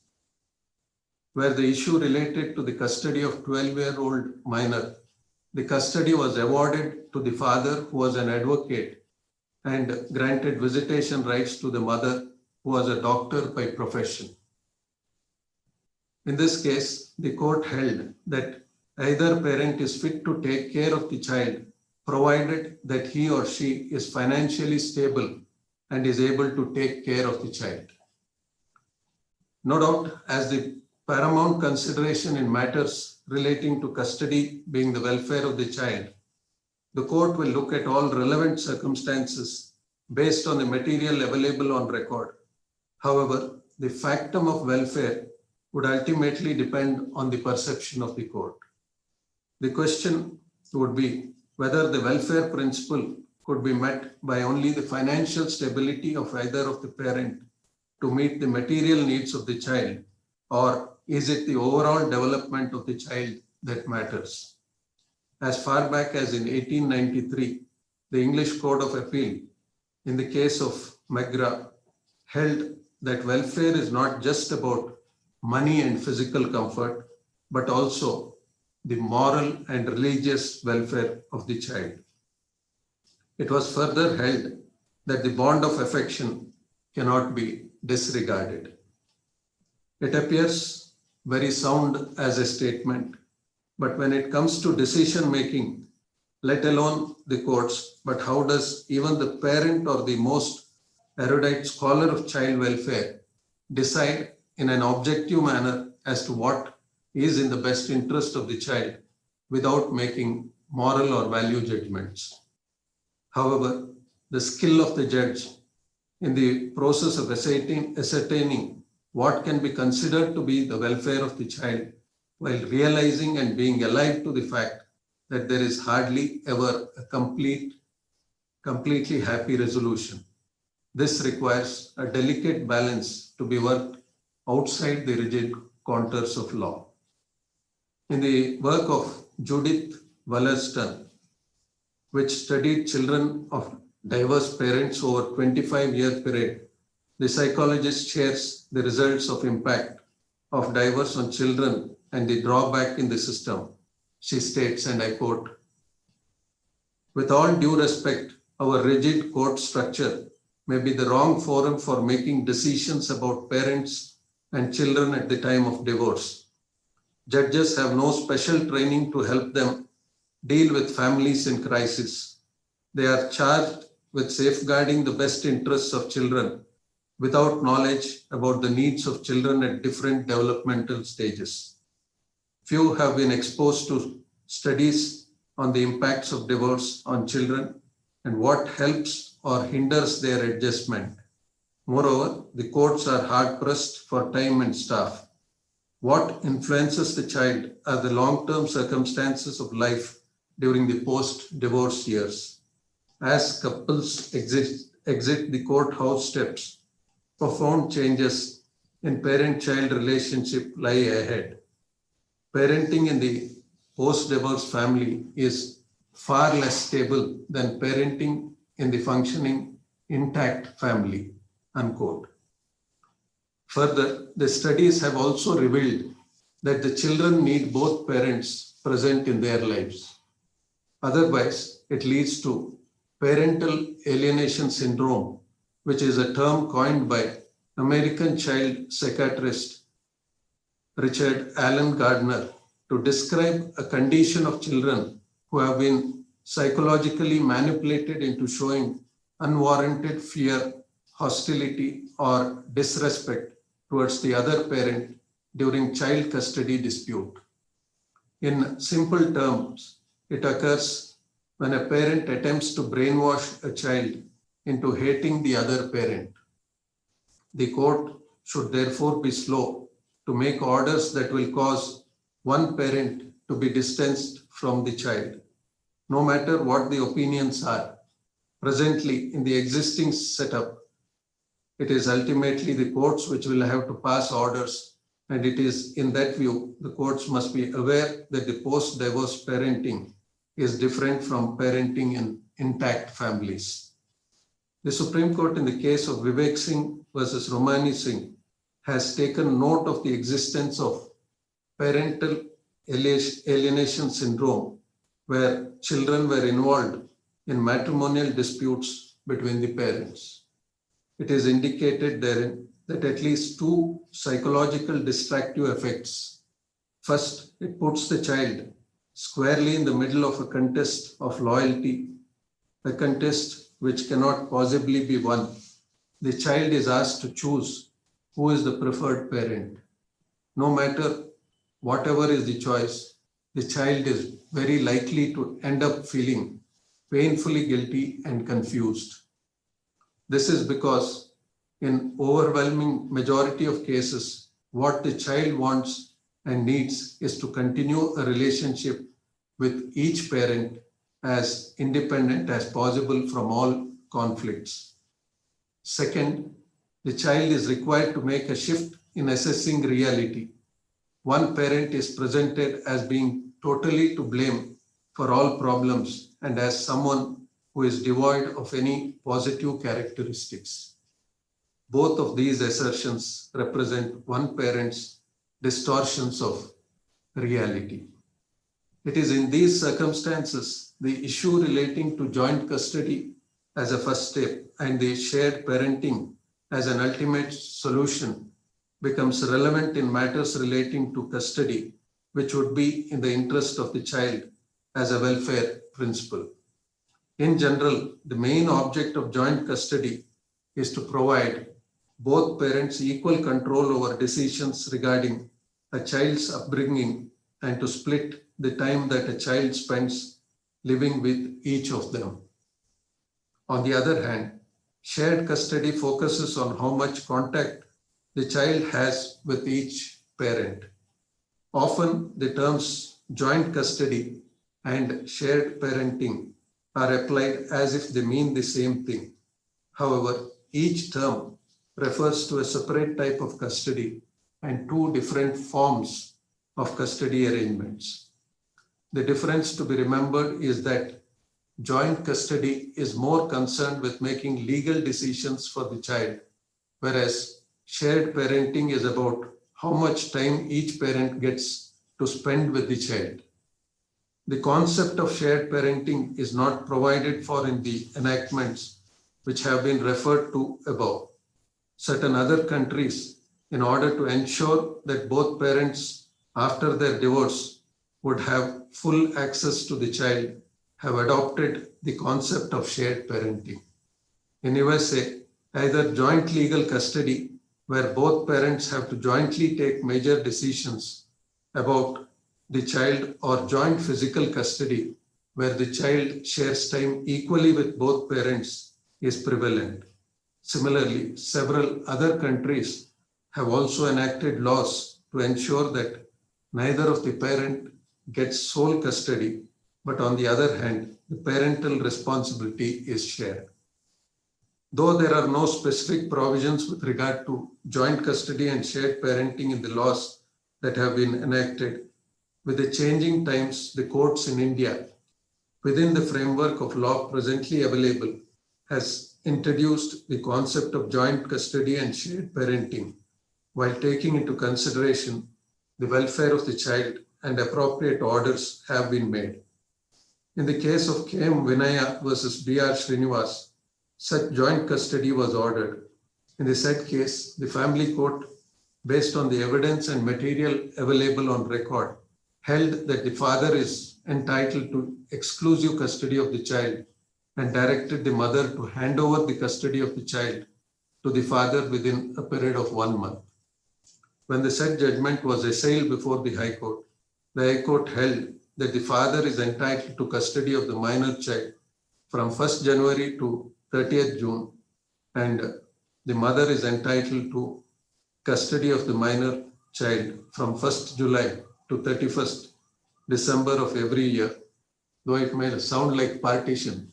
where the issue related to the custody of 12-year-old minor, the custody was awarded to the father, who was an advocate, and granted visitation rights to the mother, who was a doctor by profession. In this case, the court held that either parent is fit to take care of the child, provided that he or she is financially stable and is able to take care of the child. No doubt, as the paramount consideration in matters relating to custody being the welfare of the child, the court will look at all relevant circumstances based on the material available on record. However, the factum of welfare would ultimately depend on the perception of the court. The question would be whether the welfare principle could be met by only the financial stability of either of the parent to meet the material needs of the child, or is it the overall development of the child that matters? As far back as in 1893, the English Court of Appeal, in the case of McGrath, held that welfare is not just about money and physical comfort, but also the moral and religious welfare of the child. It was further held that the bond of affection cannot be disregarded. It appears very sound as a statement, but when it comes to decision making, let alone the courts, but how does even the parent or the most erudite scholar of child welfare decide in an objective manner as to what is in the best interest of the child without making moral or value judgments? However, the skill of the judge in the process of ascertaining what can be considered to be the welfare of the child, while realizing and being alive to the fact that there is hardly ever a completely happy resolution. This requires a delicate balance to be worked outside the rigid contours of law. In the work of Judith Wallerston, which studied children of diverse parents over a 25-year period, the psychologist shares the results of impact of divorce on children and the drawback in the system. She states, and I quote, "With all due respect, our rigid court structure may be the wrong forum for making decisions about parents and children at the time of divorce. Judges have no special training to help them deal with families in crisis. They are charged with safeguarding the best interests of children without knowledge about the needs of children at different developmental stages. Few have been exposed to studies on the impacts of divorce on children and what helps or hinders their adjustment. Moreover, the courts are hard-pressed for time and staff. What influences the child are the long-term circumstances of life during the post-divorce years. As couples exit the courthouse steps, profound changes in parent-child relationship lie ahead. Parenting in the post-divorce family is far less stable than parenting in the functioning, intact family," unquote. Further, the studies have also revealed that the children need both parents present in their lives. Otherwise, it leads to parental alienation syndrome, which is a term coined by American child psychiatrist Richard Allen Gardner to describe a condition of children who have been psychologically manipulated into showing unwarranted fear, hostility, or disrespect towards the other parent during child custody dispute. In simple terms, it occurs when a parent attempts to brainwash a child into hating the other parent. The court should therefore be slow to make orders that will cause one parent to be distanced from the child, no matter what the opinions are. Presently, in the existing setup, it is ultimately the courts which will have to pass orders And it is in that view, the courts must be aware that the post-divorce parenting is different from parenting in intact families. The Supreme Court in the case of Vivek Singh versus Romani Singh has taken note of the existence of parental alienation syndrome, where children were involved in matrimonial disputes between the parents. It is indicated therein that at least two psychological distractive effects. First, it puts the child squarely in the middle of a contest of loyalty, a contest which cannot possibly be won. The child is asked to choose who is the preferred parent. No matter whatever is the choice, the child is very likely to end up feeling painfully guilty and confused. This is because in overwhelming majority of cases, what the child wants and needs is to continue a relationship with each parent as independent as possible from all conflicts. Second, the child is required to make a shift in assessing reality. One parent is presented as being totally to blame for all problems and as someone who is devoid of any positive characteristics. Both of these assertions represent one parent's distortions of reality. It is in these circumstances the issue relating to joint custody as a first step and the shared parenting as an ultimate solution becomes relevant in matters relating to custody, which would be in the interest of the child as a welfare principle. In general, the main object of joint custody is to provide both parents equal control over decisions regarding a child's upbringing and to split the time that a child spends living with each of them. On the other hand, shared custody focuses on how much contact the child has with each parent. Often, the terms joint custody and shared parenting are applied as if they mean the same thing. However, each term refers to a separate type of custody and two different forms of custody arrangements. The difference to be remembered is that joint custody is more concerned with making legal decisions for the child, whereas shared parenting is about how much time each parent gets to spend with the child. The concept of shared parenting is not provided for in the enactments which have been referred to above. Certain other countries, in order to ensure that both parents after their divorce would have full access to the child, have adopted the concept of shared parenting. In USA, either joint legal custody, where both parents have to jointly take major decisions about the child, or joint physical custody, where the child shares time equally with both parents, is prevalent. Similarly, several other countries have also enacted laws to ensure that neither of the parent gets sole custody, but on the other hand, the parental responsibility is shared. Though there are no specific provisions with regard to joint custody and shared parenting in the laws that have been enacted, with the changing times, the courts in India, within the framework of law presently available, has introduced the concept of joint custody and shared parenting while taking into consideration the welfare of the child, and appropriate orders have been made. In the case of K.M. Vinaya versus B.R. Srinivas, such joint custody was ordered. In the said case, the family court, based on the evidence and material available on record, held that the father is entitled to exclusive custody of the child and directed the mother to hand over the custody of the child to the father within a period of 1 month. When the said judgment was assailed before the High Court, the High Court held that the father is entitled to custody of the minor child from 1st January to 30th June, and the mother is entitled to custody of the minor child from 1st July to 31st December of every year, though it may sound like partition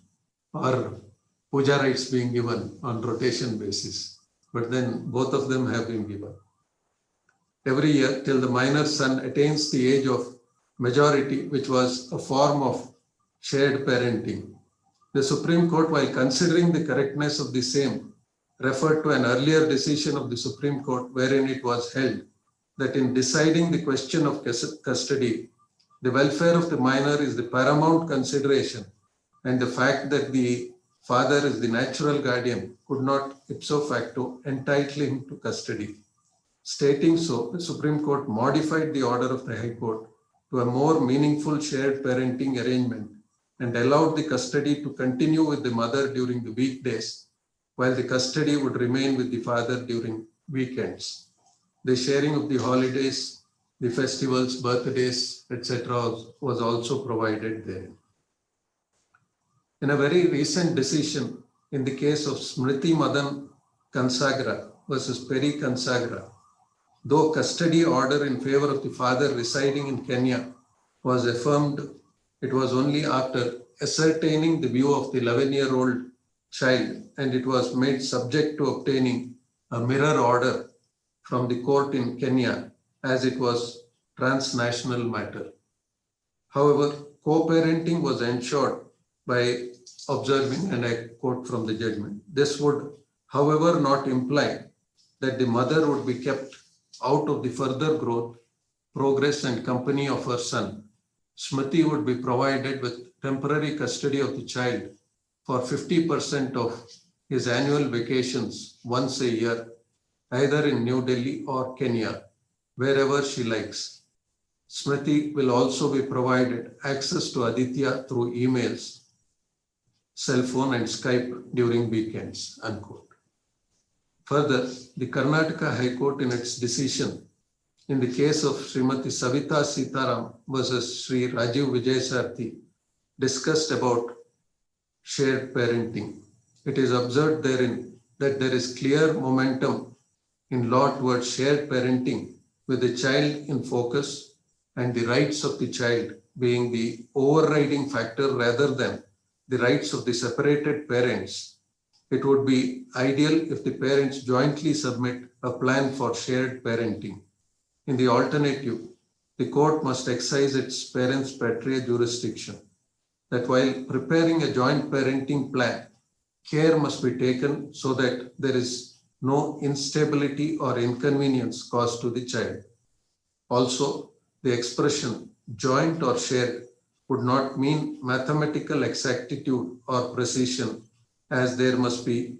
or puja rights being given on rotation basis, but then both of them have been given. every year till the minor son attains the age of majority, which was a form of shared parenting. The Supreme Court, while considering the correctness of the same, referred to an earlier decision of the Supreme Court wherein it was held that in deciding the question of custody, the welfare of the minor is the paramount consideration, and the fact that the father is the natural guardian could not ipso facto entitle him to custody. Stating so, the Supreme Court modified the order of the High Court to a more meaningful shared parenting arrangement and allowed the custody to continue with the mother during the weekdays, while the custody would remain with the father during weekends. The sharing of the holidays, the festivals, birthdays, etc. was also provided there. In a very recent decision, in the case of Smriti Madan Kansagra versus Peri Kansagra, though custody order in favor of the father residing in Kenya was affirmed, it was only after ascertaining the view of the 11-year-old child, and it was made subject to obtaining a mirror order from the court in Kenya, as it was transnational matter. However, co-parenting was ensured by observing, and I quote from the judgment, this would, however, not imply that the mother would be kept out of the further growth, progress, and company of her son. Smriti would be provided with temporary custody of the child for 50% of his annual vacations once a year, either in New Delhi or Kenya, wherever she likes. Smriti will also be provided access to Aditya through emails, cell phone, and Skype during weekends, unquote. Further, the Karnataka High Court, in its decision in the case of Srimati Savita Sitaram versus Sri Rajiv Vijayasarthi, discussed about shared parenting. It is observed therein that there is clear momentum in law towards shared parenting, with the child in focus and the rights of the child being the overriding factor rather than the rights of the separated parents. It would be ideal if the parents jointly submit a plan for shared parenting. In the alternative, the court must exercise its parents' patria jurisdiction, that while preparing a joint parenting plan, care must be taken so that there is no instability or inconvenience caused to the child. Also, the expression joint or shared would not mean mathematical exactitude or precision, as there must be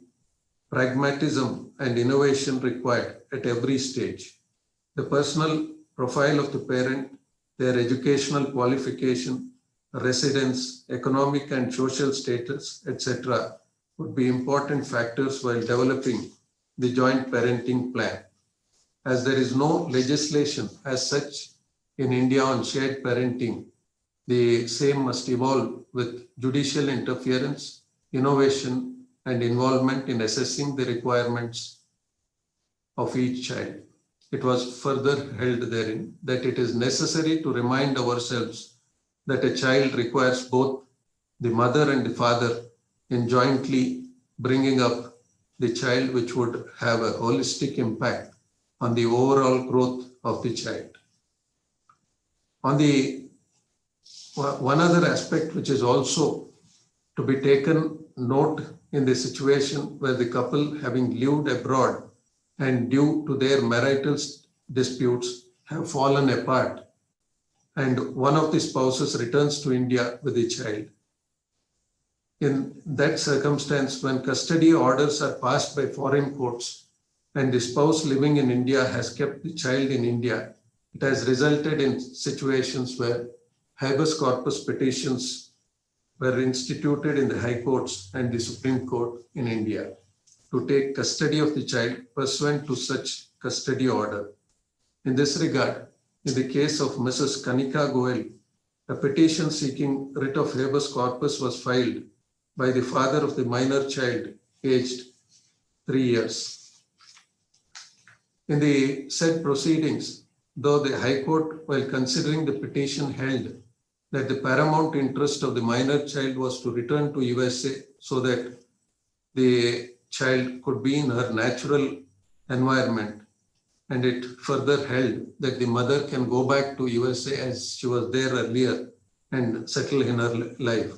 pragmatism and innovation required at every stage. The personal profile of the parent, their educational qualification, residence, economic and social status, etc., would be important factors while developing the joint parenting plan. As there is no legislation as such in India on shared parenting, the same must evolve with judicial interference, innovation, and involvement in assessing the requirements of each child. It was further held therein that it is necessary to remind ourselves that a child requires both the mother and the father in jointly bringing up the child, which would have a holistic impact on the overall growth of the child. On the one other aspect which is also to be taken note in the situation where the couple, having lived abroad and due to their marital disputes have fallen apart, and one of the spouses returns to India with the child. In that circumstance, when custody orders are passed by foreign courts and the spouse living in India has kept the child in India, it has resulted in situations where habeas corpus petitions were instituted in the High Courts and the Supreme Court in India to take custody of the child pursuant to such custody order. In this regard, in the case of Mrs. Kanika Goel, a petition seeking writ of habeas corpus was filed by the father of the minor child aged 3 years. In the said proceedings, though the High Court, while considering the petition, held that the paramount interest of the minor child was to return to USA so that the child could be in her natural environment, and it further held that the mother can go back to USA as she was there earlier and settle in her life.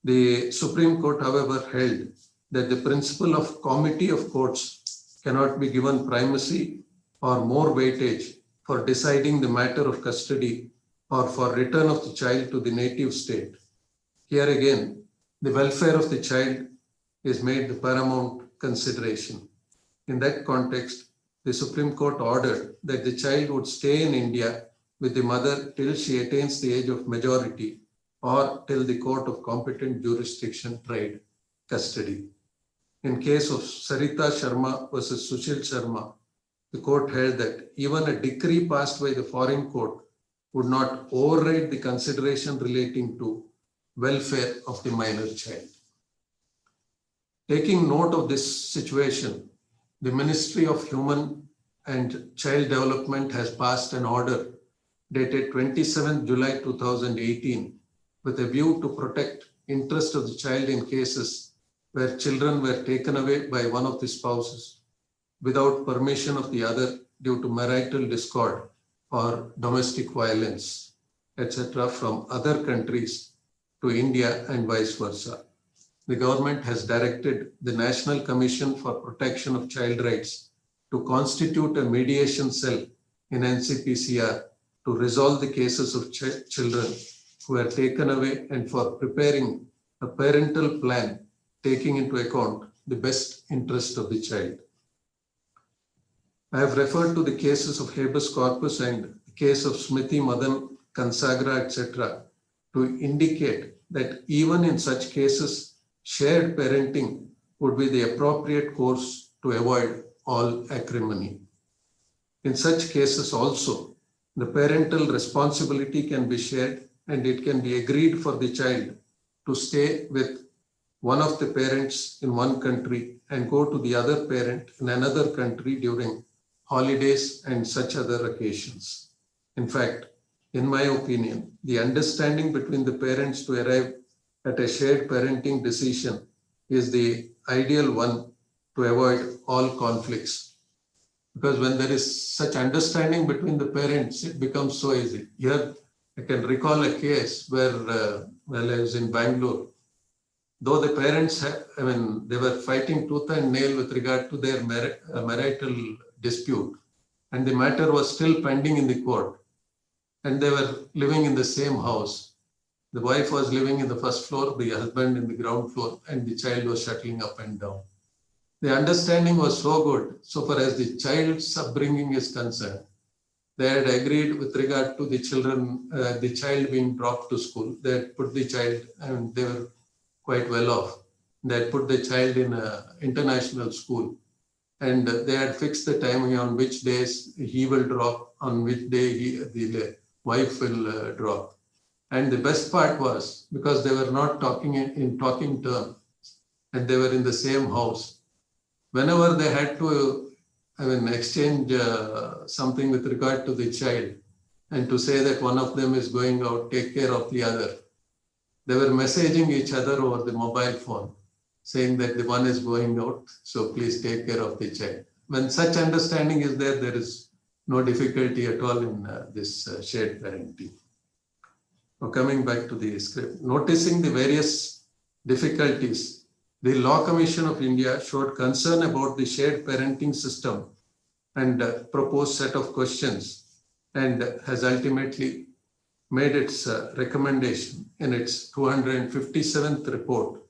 The Supreme Court, however, held that the principle of comity of courts cannot be given primacy or more weightage for deciding the matter of custody or for return of the child to the native state. Here again, the welfare of the child is made the paramount consideration. In that context, the Supreme Court ordered that the child would stay in India with the mother till she attains the age of majority or till the court of competent jurisdiction tried custody. In case of Sarita Sharma versus Sushil Sharma, the court held that even a decree passed by the foreign court would not override the consideration relating to welfare of the minor child. Taking note of this situation, the Ministry of Human and Child Development has passed an order dated 27 July 2018 with a view to protect interest of the child in cases where children were taken away by one of the spouses without permission of the other due to marital discord or domestic violence, etc., from other countries to India and vice versa. The government has directed the National Commission for Protection of Child Rights to constitute a mediation cell in NCPCR to resolve the cases of children who are taken away and for preparing a parental plan taking into account the best interest of the child. I have referred to the cases of habeas corpus and the case of Smriti Madan Kansagra, etc., to indicate that even in such cases, shared parenting would be the appropriate course to avoid all acrimony. In such cases also, the parental responsibility can be shared and it can be agreed for the child to stay with one of the parents in one country and go to the other parent in another country during holidays and such other occasions. In fact, in my opinion, the understanding between the parents to arrive at a shared parenting decision is the ideal one to avoid all conflicts. Because when there is such understanding between the parents, it becomes so easy. Here, I can recall a case where, while I was in Bangalore, though the parents, they were fighting tooth and nail with regard to their marital dispute, and the matter was still pending in the court, and they were living in the same house. The wife was living in the first floor, the husband in the ground floor, and the child was shuttling up and down. The understanding was so good, so far as the child's upbringing is concerned. They had agreed with regard to the children, the child being dropped to school. They had put the child, and they were quite well off. They had put the child in an international school, and they had fixed the timing on which days he will drop, on which day the wife will drop. And the best part was, because they were not talking in talking terms, and they were in the same house, whenever they had to exchange something with regard to the child, and to say that one of them is going out, take care of the other, they were messaging each other over the mobile phone, saying that the one is going out, so please take care of the child. When such understanding is there, there is no difficulty at all in this shared parenting. Now, coming back to the script, noticing the various difficulties, the Law Commission of India showed concern about the shared parenting system and proposed set of questions, and has ultimately made its recommendation in its 257th report,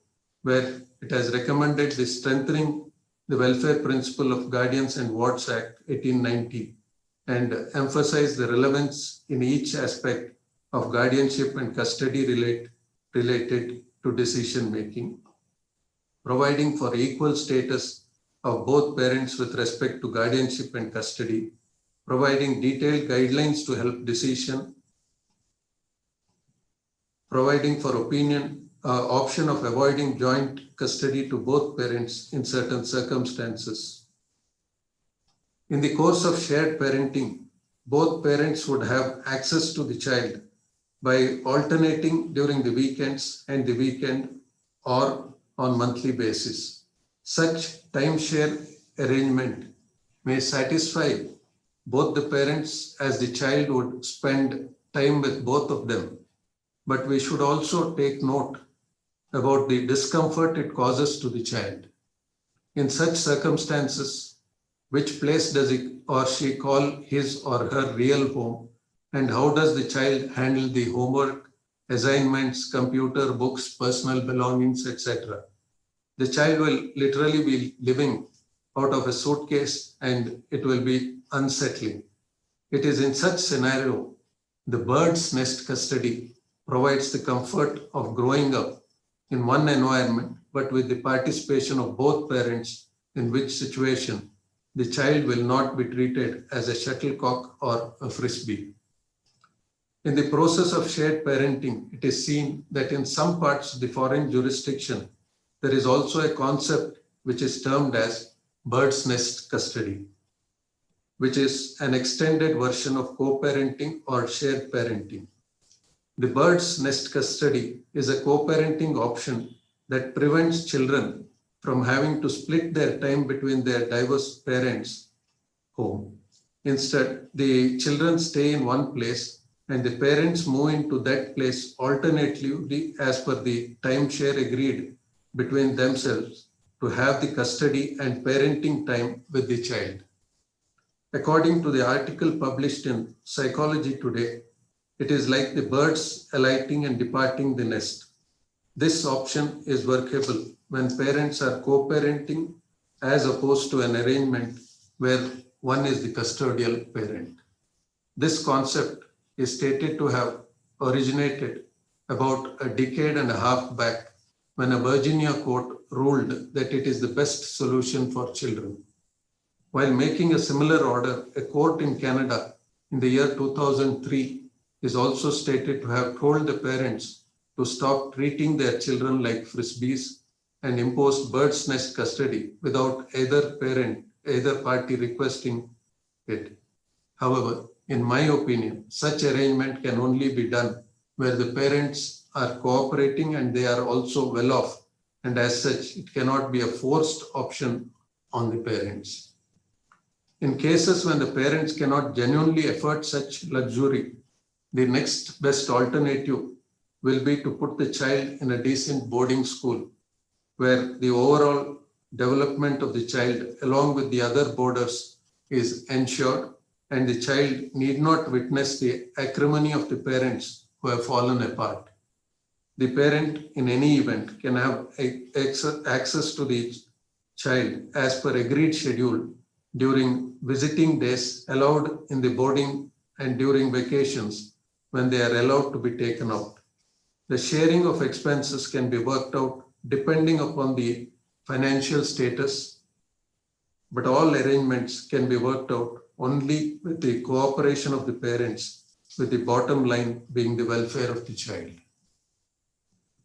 where it has recommended the strengthening the welfare principle of Guardians and Wards Act 1890 and emphasize the relevance in each aspect of guardianship and custody related to decision making, providing for equal status of both parents with respect to guardianship and custody, providing detailed guidelines to help decision, providing for option of avoiding joint custody to both parents in certain circumstances. In the course of shared parenting, both parents would have access to the child by alternating during the weekends and the weekend or on monthly basis. Such timeshare arrangement may satisfy both the parents as the child would spend time with both of them. But we should also take note about the discomfort it causes to the child. In such circumstances, which place does he or she call his or her real home, and how does the child handle the homework, assignments, computer, books, personal belongings, etc.? The child will literally be living out of a suitcase and it will be unsettling. It is in such scenario, the bird's nest custody provides the comfort of growing up in one environment, but with the participation of both parents, in which situation the child will not be treated as a shuttlecock or a frisbee. In the process of shared parenting, it is seen that in some parts of the foreign jurisdiction, there is also a concept which is termed as bird's nest custody, which is an extended version of co-parenting or shared parenting. The bird's nest custody is a co-parenting option that prevents children from having to split their time between their diverse parents' home. Instead, the children stay in one place and the parents move into that place alternately as per the timeshare agreed between themselves to have the custody and parenting time with the child. According to the article published in Psychology Today, it is like the birds alighting and departing the nest. This option is workable when parents are co-parenting as opposed to an arrangement where one is the custodial parent. This concept is stated to have originated about a decade and a half back when a Virginia court ruled that it is the best solution for children. While making a similar order, a court in Canada in the year 2003 is also stated to have told the parents to stop treating their children like frisbees and impose bird's nest custody without either party requesting it. However, in my opinion, such arrangement can only be done where the parents are cooperating and they are also well off, and as such, it cannot be a forced option on the parents. In cases when the parents cannot genuinely afford such luxury, the next best alternative will be to put the child in a decent boarding school where the overall development of the child along with the other boarders is ensured and the child need not witness the acrimony of the parents who have fallen apart. The parent in any event can have access to the child as per agreed schedule during visiting days allowed in the boarding and during vacations when they are allowed to be taken out. The sharing of expenses can be worked out depending upon the financial status, but all arrangements can be worked out only with the cooperation of the parents, with the bottom line being the welfare of the child.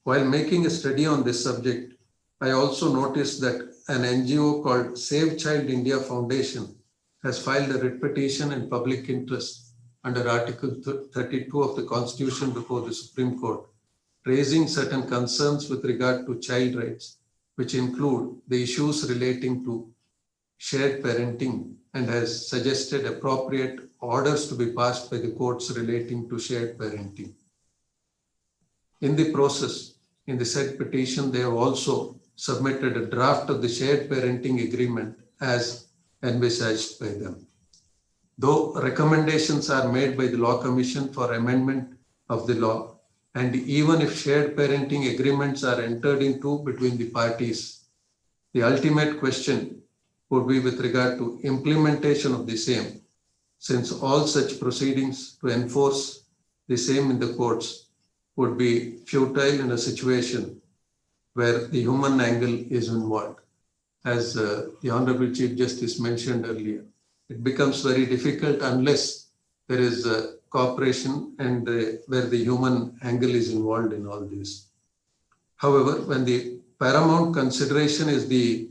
While making a study on this subject, I also noticed that an NGO called Save Child India Foundation has filed a writ petition in public interest under Article 32 of the Constitution before the Supreme Court, raising certain concerns with regard to child rights, which include the issues relating to shared parenting, and has suggested appropriate orders to be passed by the courts relating to shared parenting. In the process, in the said petition, they have also submitted a draft of the shared parenting agreement as envisaged by them. Though recommendations are made by the Law Commission for amendment of the law, and even if shared parenting agreements are entered into between the parties, the ultimate question would be with regard to implementation of the same, since all such proceedings to enforce the same in the courts would be futile in a situation where the human angle is involved. As the Honorable Chief Justice mentioned earlier, it becomes very difficult unless there is cooperation and where the human angle is involved in all this. However, when the paramount consideration is the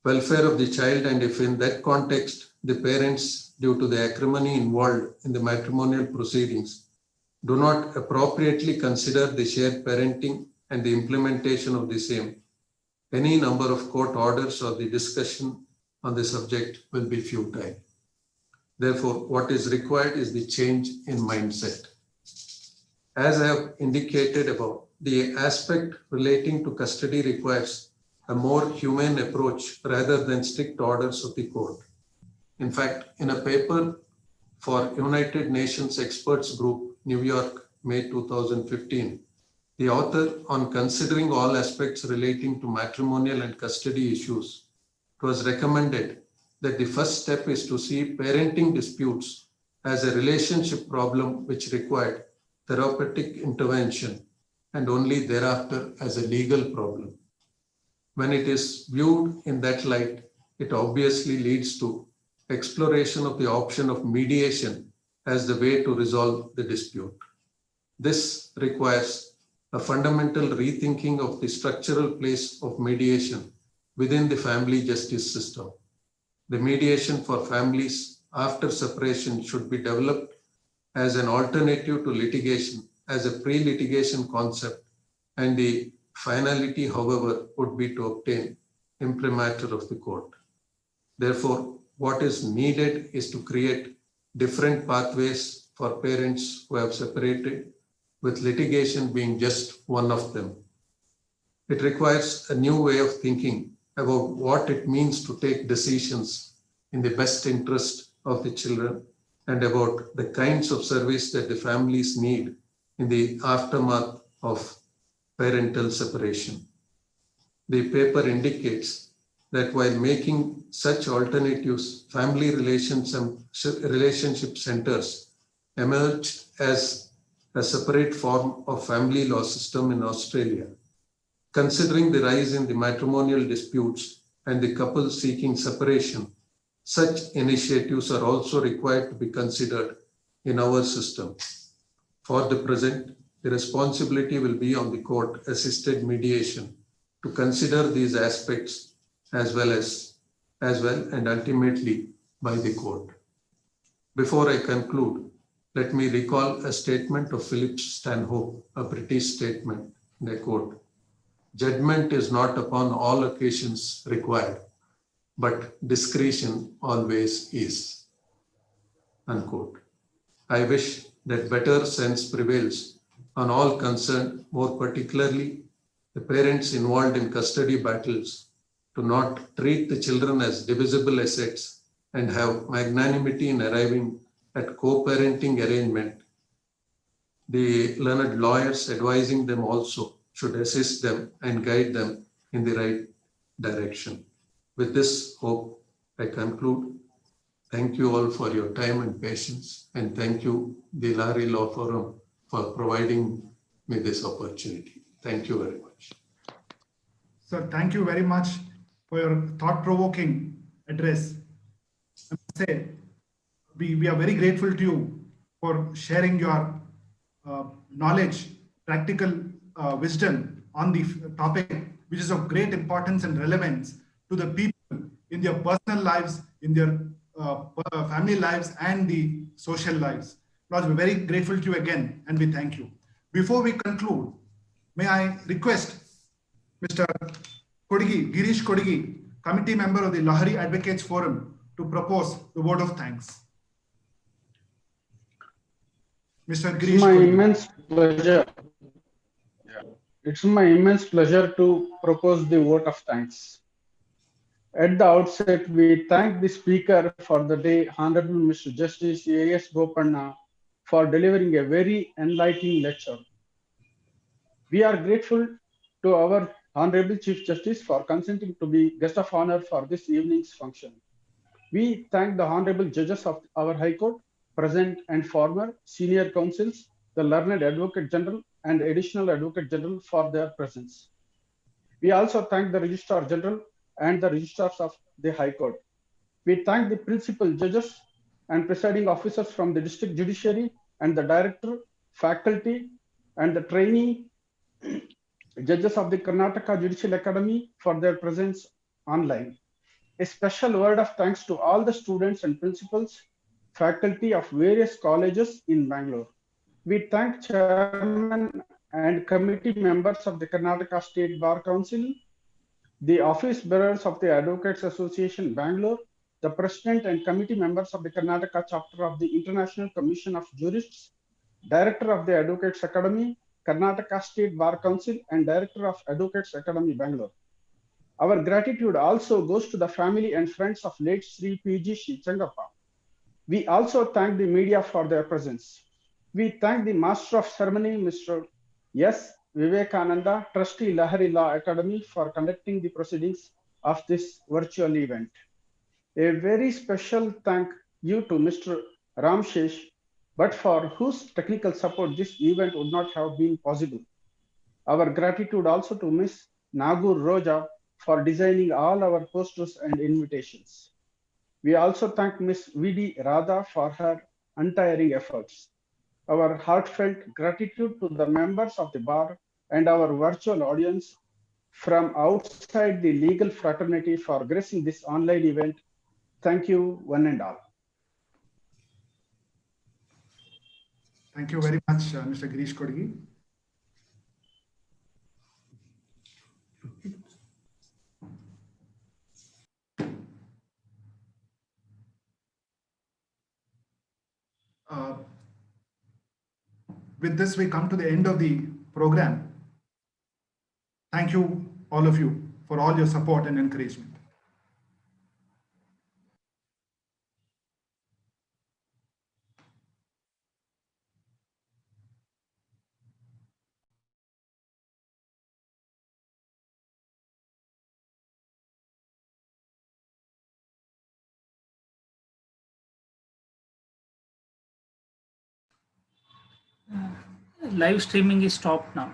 welfare of the child, and if in that context the parents, due to the acrimony involved in the matrimonial proceedings, do not appropriately consider the shared parenting and the implementation of the same, any number of court orders or the discussion on the subject will be futile. Therefore, what is required is the change in mindset. As I have indicated above, the aspect relating to custody requires a more humane approach rather than strict orders of the court. In fact, in a paper for United Nations Experts Group, New York, May 2015, the author, on considering all aspects relating to matrimonial and custody issues, it was recommended that the first step is to see parenting disputes as a relationship problem which required therapeutic intervention, and only thereafter as a legal problem. When it is viewed in that light, it obviously leads to exploration of the option of mediation as the way to resolve the dispute. This requires a fundamental rethinking of the structural place of mediation within the family justice system. The mediation for families after separation should be developed as an alternative to litigation, as a pre-litigation concept, and the finality, however, would be to obtain imprimatur of the court. Therefore, what is needed is to create different pathways for parents who have separated, with litigation being just one of them. It requires a new way of thinking about what it means to take decisions in the best interest of the children, and about the kinds of service that the families need in the aftermath of parental separation. The paper indicates that while making such alternatives, family relationship centers emerged as a separate form of family law system in Australia. Considering the rise in the matrimonial disputes and the couples seeking separation, such initiatives are also required to be considered in our system. For the present, the responsibility will be on the court-assisted mediation to consider these aspects as well and ultimately by the court. Before I conclude, let me recall a statement of Philip Stanhope, a British statement, and I quote, "Judgment is not upon all occasions required, but discretion always is," unquote. I wish that better sense prevails on all concerned, more particularly the parents involved in custody battles, to not treat the children as divisible assets and have magnanimity in arriving at co-parenting arrangement. The learned lawyers advising them also should assist them and guide them in the right direction. With this hope, I conclude. Thank you all for your time and patience, and thank you, the Lahari Law Forum, for providing me this opportunity. Thank you very much. Sir, thank you very much for your thought-provoking address. I must say, we are very grateful to you for sharing your knowledge, practical wisdom on the topic, which is of great importance and relevance to the people in their personal lives, in their family lives, and the social lives. Lord, we're very grateful to you again, and we thank you. Before we conclude, may I request Mr. Kodigi, Girish Kodigi, committee member of the Lahari Advocates Forum, to propose the word of thanks. Mr. Girish Kodigi. It's my immense pleasure to propose the vote of thanks. At the outset, we thank the speaker for the day, Honorable Mr. Justice A.S. Bopanna, for delivering a very enlightening lecture. We are grateful to our Honorable Chief Justice for consenting to be guest of honor for this evening's function. We thank the Honorable Judges of our High Court, present and former, senior counsels, the Learned Advocate General and Additional Advocate General for their presence. We also thank the Registrar General and the Registrars of the High Court. We thank the principal judges and presiding officers from the District Judiciary and the Director, faculty, and the trainee judges of the Karnataka Judicial Academy for their presence online. A special word of thanks to all the students and principals, faculty of various colleges in Bangalore. We thank Chairman and committee members of the Karnataka State Bar Council, the office bearers of the Advocates Association Bangalore, the President and Committee members of the Karnataka chapter of the International Commission of Jurists, Director of the Advocates Academy, Karnataka State Bar Council, and Director of Advocates Academy, Bangalore. Our gratitude also goes to the family and friends of late Sri P.G.C. Chengappa. We also thank the media for their presence. We thank the Master of Ceremony, Mr. S. Vivekananda, Trustee Lahari Law Academy, for conducting the proceedings of this virtual event. A very special thank you to Mr. Ramshesh, but for whose technical support this event would not have been possible. Our gratitude also to Ms. Nagur Roja for designing all our posters and invitations. We also thank Ms. V.D. Radha for her untiring efforts. Our heartfelt gratitude to the members of the bar and our virtual audience from outside the legal fraternity for gracing this online event. Thank you, one and all. Thank you very much, Mr. Girish Kodgi. With this, we come to the end of the program. Thank you, all of you, for all your support and encouragement. Live streaming is stopped now.